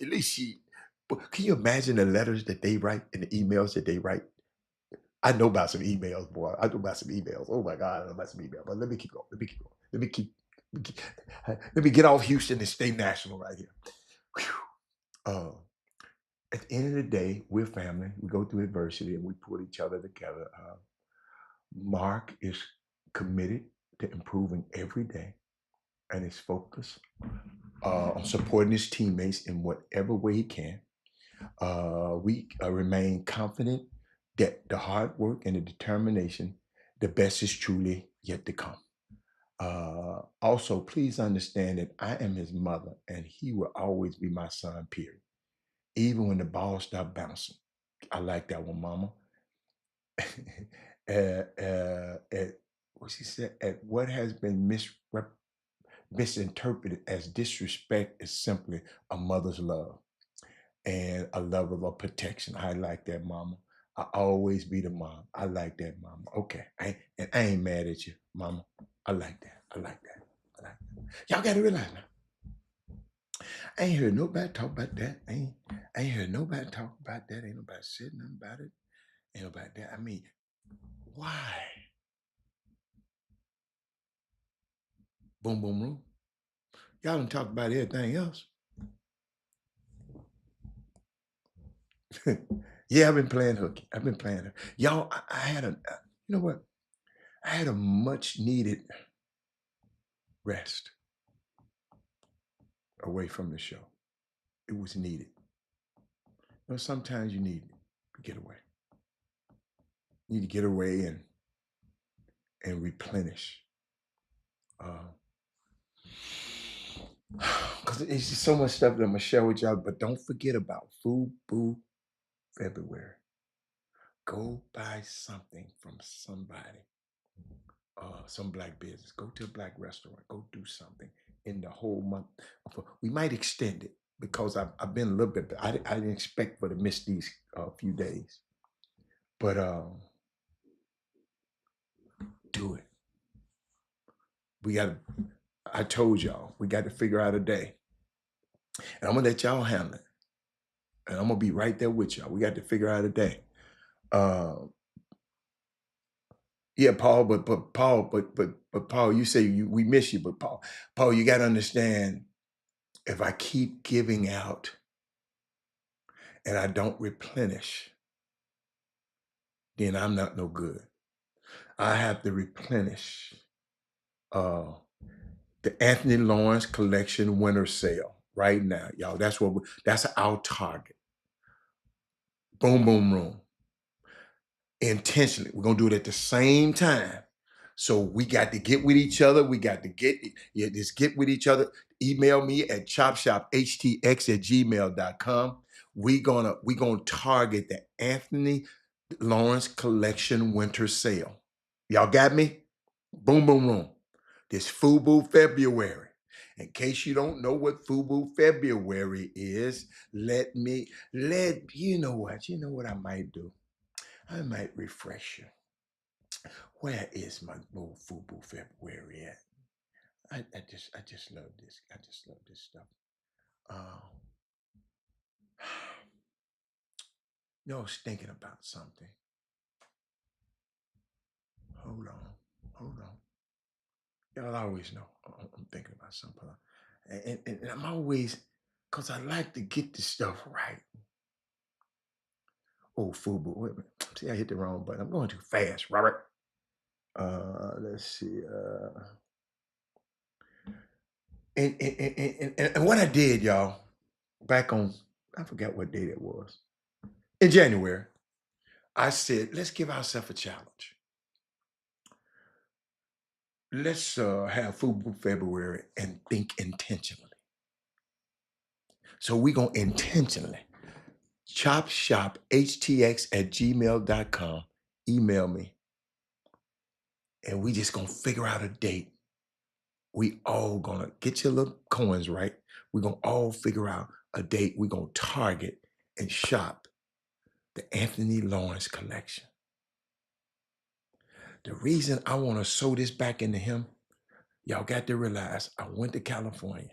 A: at least she. Can you imagine the letters that they write and the emails that they write? I know about some emails, boy. I know about some emails. Oh my God, I know about some emails. But let me keep going. Let me get off Houston and stay national right here. At the end of the day, we're family. We go through adversity and we pull each other together. Mark is committed to improving every day and is focused on supporting his teammates in whatever way he can. We remain confident that the hard work and the determination, the best is truly yet to come. Also, please understand that I am his mother and he will always be my son, period. Even when the ball stopped bouncing. I like that one, Mama. What she said, at what has been misinterpreted as disrespect is simply a mother's love and a love of a protection. I like that, Mama. I always be the mom. I like that, Mama. Okay, I ain't mad at you, Mama. I like that. Y'all got to realize now. I ain't heard nobody talk about that. I ain't heard nobody talk about that. Ain't nobody said nothing about it. Ain't nobody that. I mean, why? Boom, boom, room. Y'all done talk about everything else. Yeah, I've been playing hooky. Y'all, I had a, you know what? I had a much needed rest away from the show. It was needed. You know, sometimes you need to get away. You need to get away and replenish. Because it's just so much stuff that I'm going to share with y'all, but don't forget about Food Boo February. Go buy something from somebody. some black business. Go to a black restaurant. Go do something in the whole month. We might extend it because I've been a little bit. I didn't expect for to miss these few days, but do it. We got to. I told y'all we got to figure out a day, and I'm gonna let y'all handle it, and I'm gonna be right there with y'all. We got to figure out a day. Yeah, Paul, but Paul, you say we miss you, but Paul, you got to understand. If I keep giving out and I don't replenish, then I'm not no good. I have to replenish the Anthony Lawrence Collection winter sale right now, y'all. That's our target. Boom, boom, room. Intentionally, we're gonna do it at the same time. So we got to get with each other. We got to just get with each other. Email me at chopshophtx@gmail.com. We're gonna target the Anthony Lawrence Collection Winter Sale. Y'all got me? Boom, boom, boom. This FUBU February. In case you don't know what FUBU February is, you know what I might do? I might refresh you. Where is my little FUBU February at? I just love this. I just love this stuff. I was thinking about something. Hold on. Y'all always know I'm thinking about something. And I'm always, because I like to get this stuff right. Oh, FUBU. Wait a minute. See, I hit the wrong button. I'm going too fast, Robert. Let's see. And what I did, y'all, back on, I forgot what date it was. In January, I said, let's give ourselves a challenge. Let's have FUBU February and think intentionally. So we're going to intentionally chopshophtx@gmail.com. Email me. And we just going to figure out a date. We all going to get your little coins right. We're going to all figure out a date. We're going to target and shop the Anthony Lawrence collection. The reason I want to sew this back into him, y'all got to realize I went to California.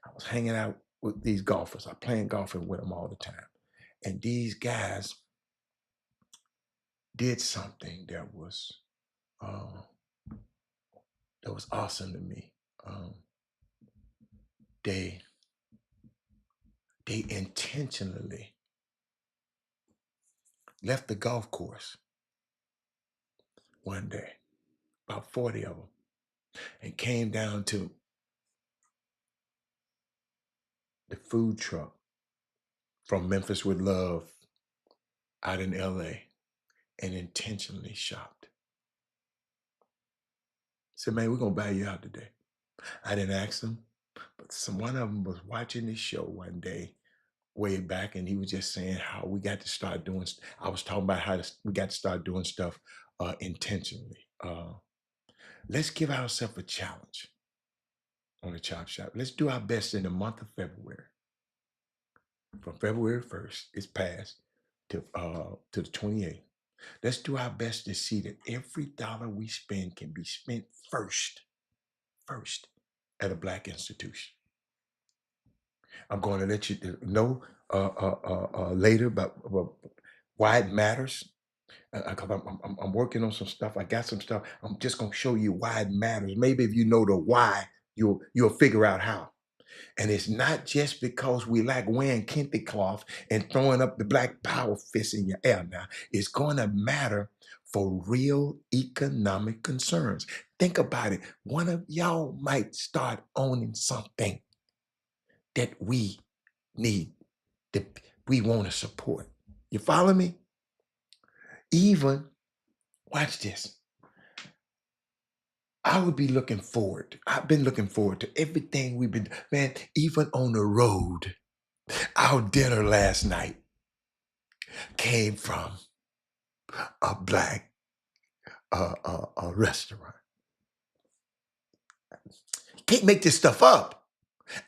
A: I was hanging out with these golfers. I playing golfing with them all the time. And these guys did something that was awesome to me. They intentionally left the golf course one day, about 40 of them, and came down to the food truck from Memphis with Love out in LA and intentionally shopped. Said, man, we're going to buy you out today. I didn't ask them, but one of them was watching this show one day way back, and he was just saying how we got to start doing, I was talking about how we got to start doing stuff intentionally. Let's give ourselves a challenge on the Chop Shop. Let's do our best in the month of February. From February 1st, it's past to the 28th. Let's do our best to see that every dollar we spend can be spent first at a Black institution. I'm going to let you know later about why it matters. I'm working on some stuff. I got some stuff. I'm just going to show you why it matters. Maybe if you know the why, you'll figure out how. And it's not just because we like wearing kente cloth and throwing up the Black Power fist in your air now. It's going to matter for real economic concerns. Think about it. One of y'all might start owning something that we need, that we want to support. You follow me? Even, watch this. I've been looking forward to everything we've been, man, even on the road. Our dinner last night came from a Black restaurant. You can't make this stuff up.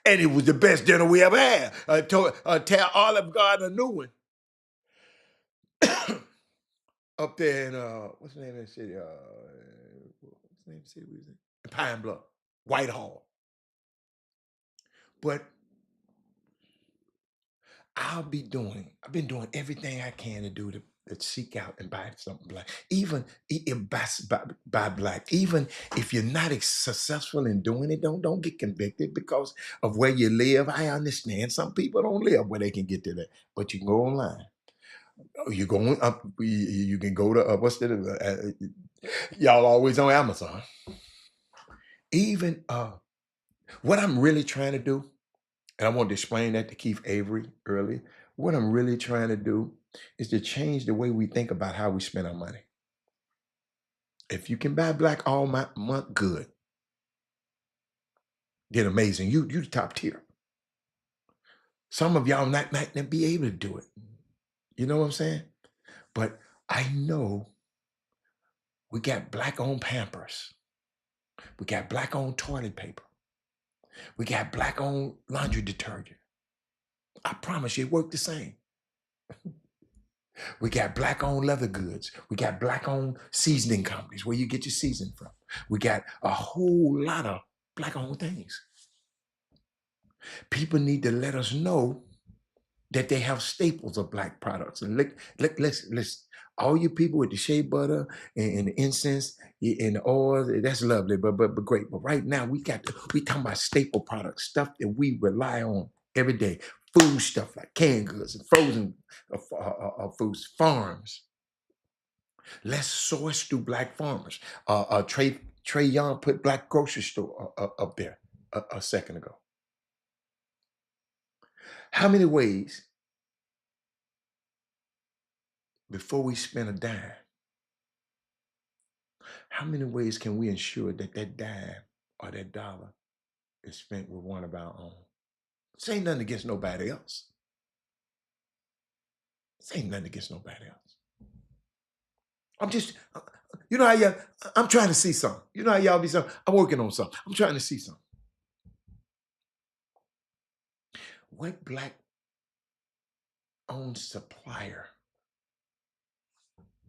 A: And it was the best dinner we ever had. Tell Olive Garden a new one. Up there in, what's the name of the city? What's the name of the city we was in? Pine Bluff, Whitehall. But I've been doing everything I can to do to seek out and buy something black. Even buy black. Even if you're not successful in doing it, don't get convicted because of where you live. I understand some people don't live where they can get to that, but you can go online. You going up? You can go to what's the y'all always on Amazon. Even what I'm really trying to do, and I wanted to explain that to Keith Avery earlier. What I'm really trying to do is to change the way we think about how we spend our money. If you can buy black all month, good. Then amazing. You the top tier. Some of y'all might not be able to do it. You know what I'm saying? But I know we got black on Pampers. We got black on toilet paper. We got black on laundry detergent. I promise you, it worked the same. We got black on leather goods. We got black on seasoning companies where you get your seasoning from. We got a whole lot of black on things. People need to let us know that they have staples of black products. And let's all you people with the shea butter and the incense and the oil, that's lovely, but great. But right now we talking about staple products, stuff that we rely on every day. Food stuff like canned goods and frozen foods, farms. Let's source through black farmers. Trey Young put black grocery store up there a second ago. How many ways before we spend a dime, how many ways can we ensure that that dime or that dollar is spent with one of our own? This ain't nothing against nobody else. This ain't nothing against nobody else. I'm just, you know how I'm trying to see something. You know how y'all be something? I'm working on something. I'm trying to see something. What black owned supplier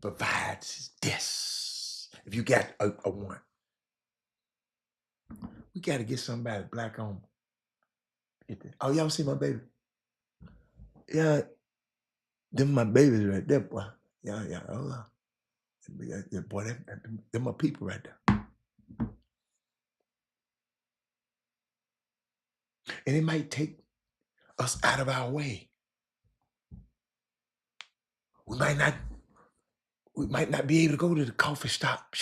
A: provides this? If you got a one, we got to get somebody black on. Oh, y'all see my baby? Yeah, them my babies right there, boy. Yeah. Hold on. Yeah, boy, them my people right there. And it might take us out of our way. We might not be able to go to the coffee shop,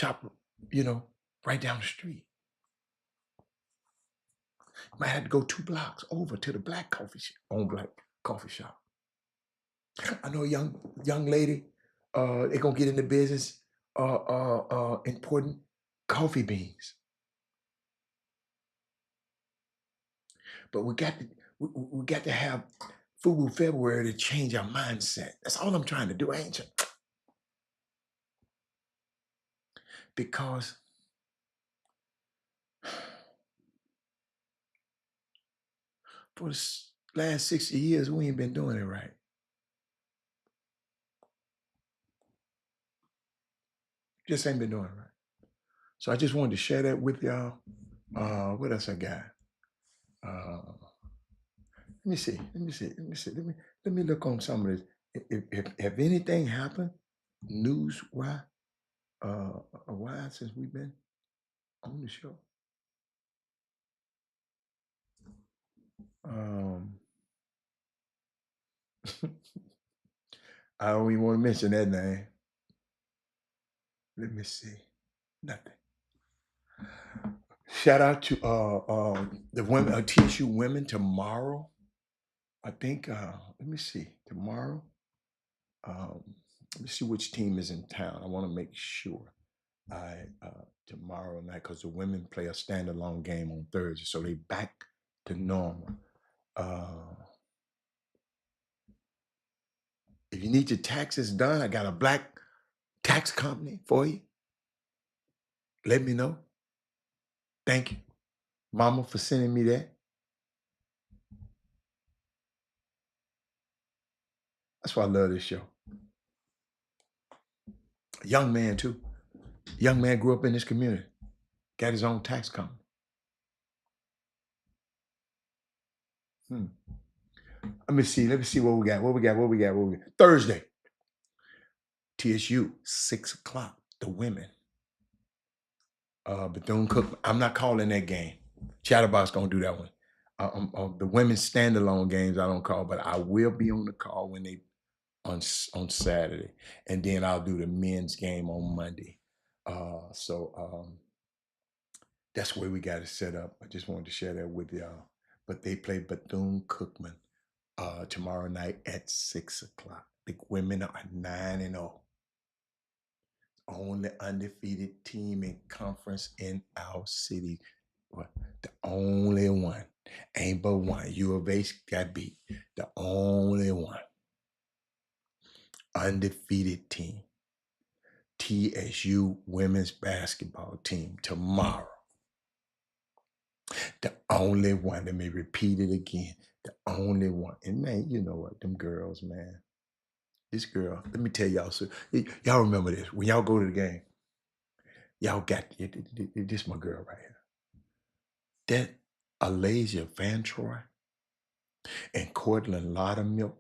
A: right down the street. Might have to go 2 blocks over to the black coffee shop. I know a young lady, they're gonna get in the business importing coffee beans. But we got to have Fubu February to change our mindset. That's all I'm trying to do, ain't you? Because for the last 60 years, we ain't been doing it right. Just ain't been doing it right. So I just wanted to share that with y'all. What else I got? Let me see. Let me look on some of this. If anything happened, news-wise, since we've been on the show. I don't even want to mention that name. Let me see. Nothing. Shout out to the women, TSU women tomorrow. I think. Let me see. Tomorrow. Let me see which team is in town. I want to make sure. Tomorrow night, because the women play a standalone game on Thursday, so they back to normal. If you need your taxes done, I got a black tax company for you. Let me know. Thank you. Mama, for sending me that. That's why I love this show. A young man, too. Young man grew up in this community. Got his own tax company. Let me see what we got. Thursday. TSU, 6 o'clock. The women. Bethune-Cookman. I'm not calling that game. Chatterbox gonna do that one. The women's standalone games I don't call, but I will be on the call when they on Saturday, and then I'll do the men's game on Monday. That's where we got it set up. I just wanted to share that with y'all. But they play Bethune-Cookman tomorrow night at 6 o'clock. The women are 9-0. Only undefeated team in conference in our city. The only one. Ain't but one. U of H got beat. The only one. Undefeated team. TSU women's basketball team tomorrow. The only one. Let me repeat it again. The only one. And man, you know what? Them girls, man. This girl, let me tell y'all. So y'all remember this. When y'all go to the game, y'all got this my girl right here. That Alasia Van Troy and Cortland Laudermilk,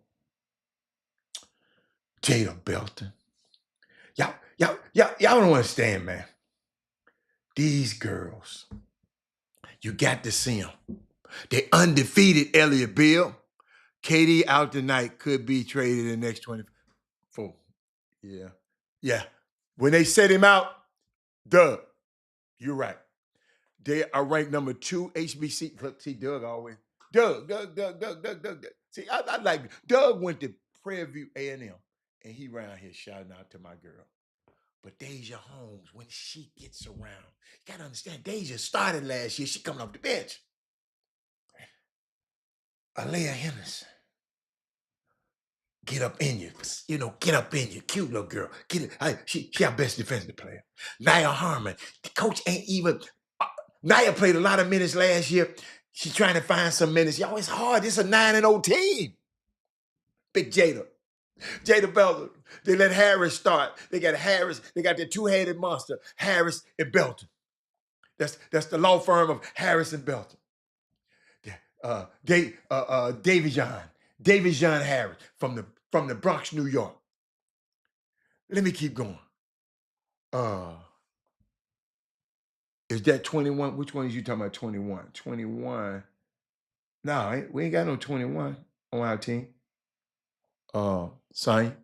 A: Jada Belton. Y'all don't understand, man. These girls, you got to see them. They undefeated Elliott Bill. KD out tonight, could be traded in the next 24. Yeah. When they set him out, Doug, you're right. They are ranked number 2 HBC. Look, see, Doug always. Doug. See, I like Doug went to Prairie View A&M, and he around here shouting out to my girl. But Deja Holmes, when she gets around, you got to understand, Deja started last year. She coming off the bench. Alea Henderson. Get up in you. Get up in you. Cute little girl. She our best defensive player. Nia Harmon. The coach ain't even... Nia played a lot of minutes last year. She's trying to find some minutes. Y'all, it's hard. It's a 9-0 team. Big Jada. Jada Belton. They let Harris start. They got Harris. They got the two-headed monster, Harris and Belton. That's the law firm of Harris and Belton. David John Harris from the Bronx, New York. Let me keep going. Is that 21? Which one is you talking about? 21. 21. No, we ain't got no 21 on our team. Son,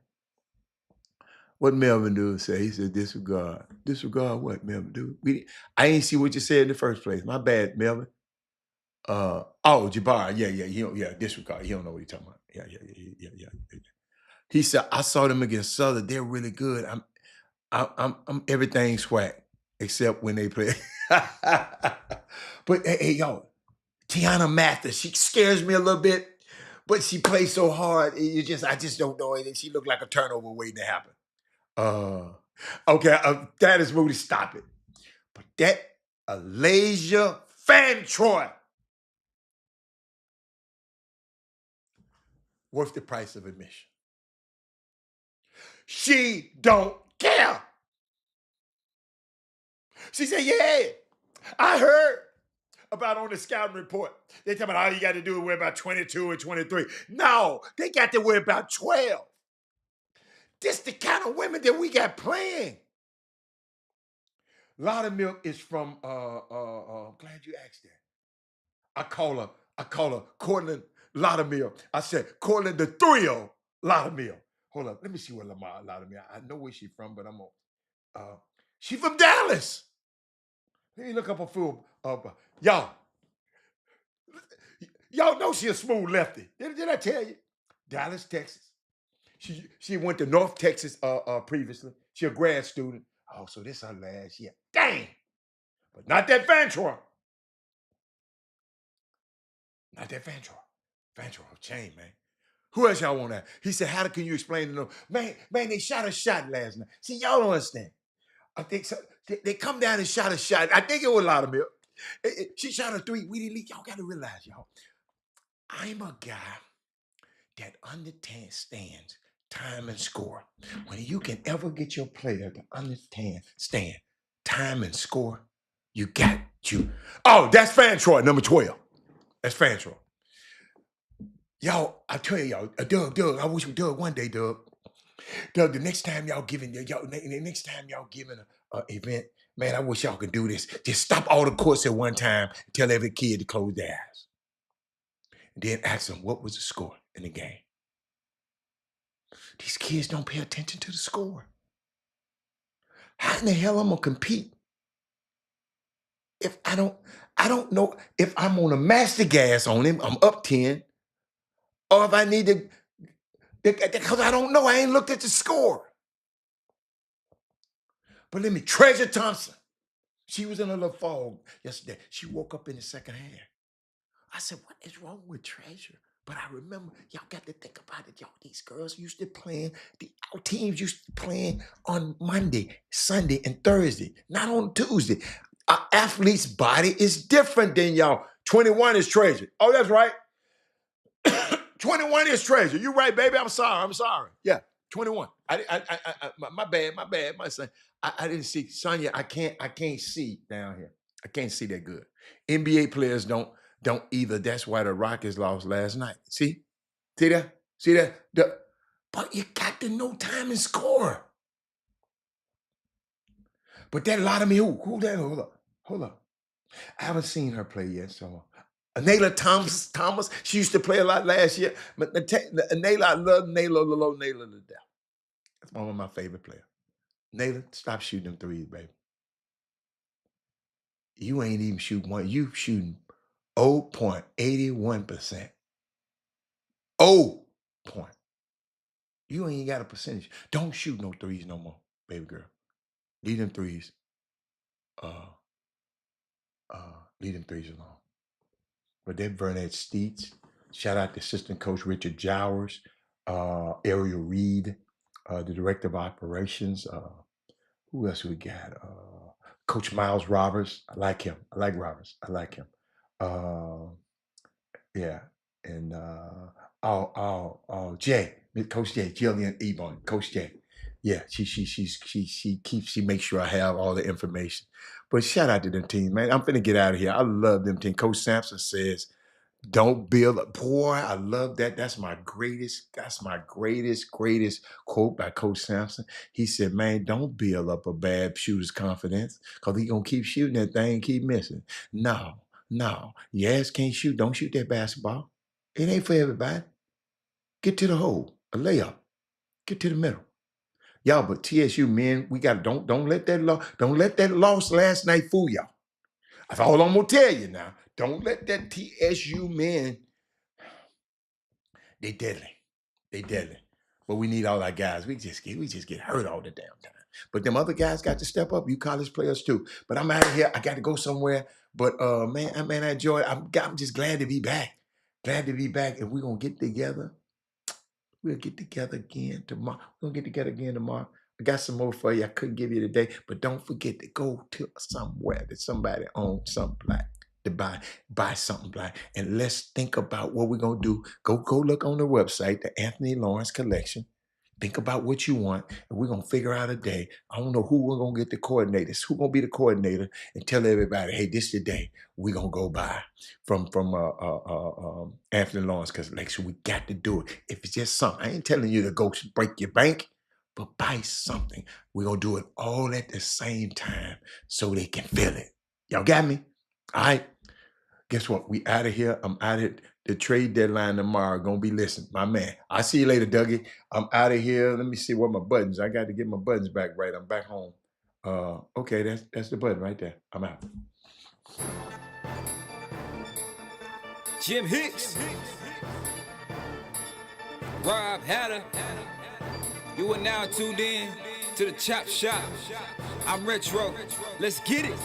A: what Melvin Dude say? He said disregard. Disregard what, Melvin Dude? I ain't see what you said in the first place. My bad, Melvin. Jabbar. Yeah, disregard. He don't know what he's talking about. Yeah. He said, I saw them against Southern. They're really good. I'm everything swag except when they play. But hey, y'all, Tiana Mathis, she scares me a little bit, but she plays so hard. I just don't know it. She looked like a turnover waiting to happen. Okay, that is Moody. Stop it. But that Alasia Fan Troy worth the price of admission. She don't care. She said, yeah, I heard about on the scouting report. They talking about all you got to do is worry about 22 and 23. No, they got to worry about 12. This the kind of women that we got playing. Laudermilk is from, I'm glad you asked that. I call her Cortland Laudermilk. I said, Cortland the 3-0 Laudermilk. Hold up, let me see where Lamar Laudermilk. I know where she's from, but I'm on. She from Dallas. Let me look up her full. Y'all know she a smooth lefty. Did I tell you? Dallas, Texas. She went to North Texas previously. She a grad student. Oh, so this her last year. Dang. But not that Van Troy. Not that Van Troy. Van Troy chain, man. Who else y'all want that? He said, how can you explain to them? Man, they shot a shot last night. See, y'all don't understand. I think so. They come down and shot a shot. I think it was Laudermilk. She shot a 3. We didn't leak. Y'all got to realize, y'all. I'm a guy that understands time and score. When you can ever get your player to understand time and score, you got you. Oh, that's Fan Troy, number 12. That's Fan Troy. Y'all, I tell y'all, Doug, I wish we Doug one day, Doug. Doug, the next time y'all giving an event, man, I wish y'all could do this. Just stop all the courts at one time and tell every kid to close their eyes. And then ask them what was the score in the game. These kids don't pay attention to the score. How in the hell I'm gonna compete if I don't know if I'm on a master gas on him, I'm up 10, or if I need to, because I don't know, I ain't looked at the score. But let me, Treasure Thompson, she was in a little fog yesterday. She woke up in the second half. I said, what is wrong with Treasure? But I remember, y'all got to think about it, y'all. These girls used to playing, our teams used to playing on Monday, Sunday, and Thursday, not on Tuesday. Our athlete's body is different than y'all. 21 is Treasure. Oh, that's right. 21 is Treasure. You right, baby. I'm sorry. Yeah, 21. My bad. My son. I didn't see Sonya. I can't see down here. I can't see that good. NBA players don't either. That's why the Rockets lost last night. See that? But you got to know time and score. But that lot of me, who that? Hold up. I haven't seen her play yet, so. Nayla Thomas, she used to play a lot last year. But Nayla, I love Nayla to death. That's one of my favorite players. Nayla, stop shooting them threes, baby. You ain't even shooting one. You shooting 0.81%. You ain't got a percentage. Don't shoot no threes no more, baby girl. Leave them threes. Leave them threes alone. But that Burnett Steets, shout out to assistant coach Richard Jowers, Ariel Reed, the director of operations. Who else we got? Coach Miles Roberts. I like him. I like Roberts. I like him. Yeah. And Jay, Coach Jay, Jillian Ebon, Coach Jay. Yeah, she makes sure I have all the information. But shout out to them teams, man. I'm finna get out of here. I love them teams. Coach Sampson says, don't build up. Boy, I love that. That's my greatest quote by Coach Sampson. He said, man, don't build up a bad shooter's confidence because he's going to keep shooting that thing and keep missing. No. Your ass can't shoot. Don't shoot that basketball. It ain't for everybody. Get to the hole. A layup. Get to the middle. Y'all, but TSU men, we got don't let that loss last night fool y'all. That's all I'm gonna tell you now. Don't let that TSU men. They deadly. But we need all our guys. We just get hurt all the damn time. But them other guys got to step up. You college players too. But I'm out of here. I got to go somewhere. But man, I enjoy it. I'm just glad to be back. And we're gonna get together. We'll get together again tomorrow. I got some more for you. I couldn't give you today, but don't forget to go to somewhere that somebody owns something black to buy something black. And let's think about what we're gonna do. Go look on the website, the Anthony Lawrence Collection. Think about what you want, and we're gonna figure out a day. I don't know who we're gonna get the coordinators. Who's gonna be the coordinator and tell everybody, hey, this is the day we're gonna go by from Anthony Lawrence Collection. We got to do it. If it's just something, I ain't telling you to go break your bank, but buy something. We're gonna do it all at the same time so they can feel it. Y'all got me? All right. Guess what? We out of here. I'm out of the trade deadline tomorrow. Gonna be listening, my man. I'll see you later, Dougie. I'm out of here. Let me see where my buttons. I got to get my buttons back right. I'm back home. Okay, that's the button right there. I'm out.
I: Jim Hicks, Rob Hatter. You are now tuned in to the Chop Shop. I'm Retro. Let's get it.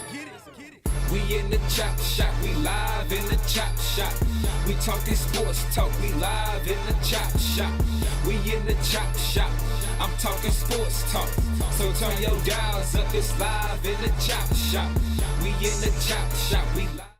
I: We in the Chop Shop, we live in the Chop Shop. We talking sports talk, we live in the Chop Shop. We in the Chop Shop, I'm talking sports talk. So turn your dials up, it's live in the Chop Shop. We in the chop shop, we live.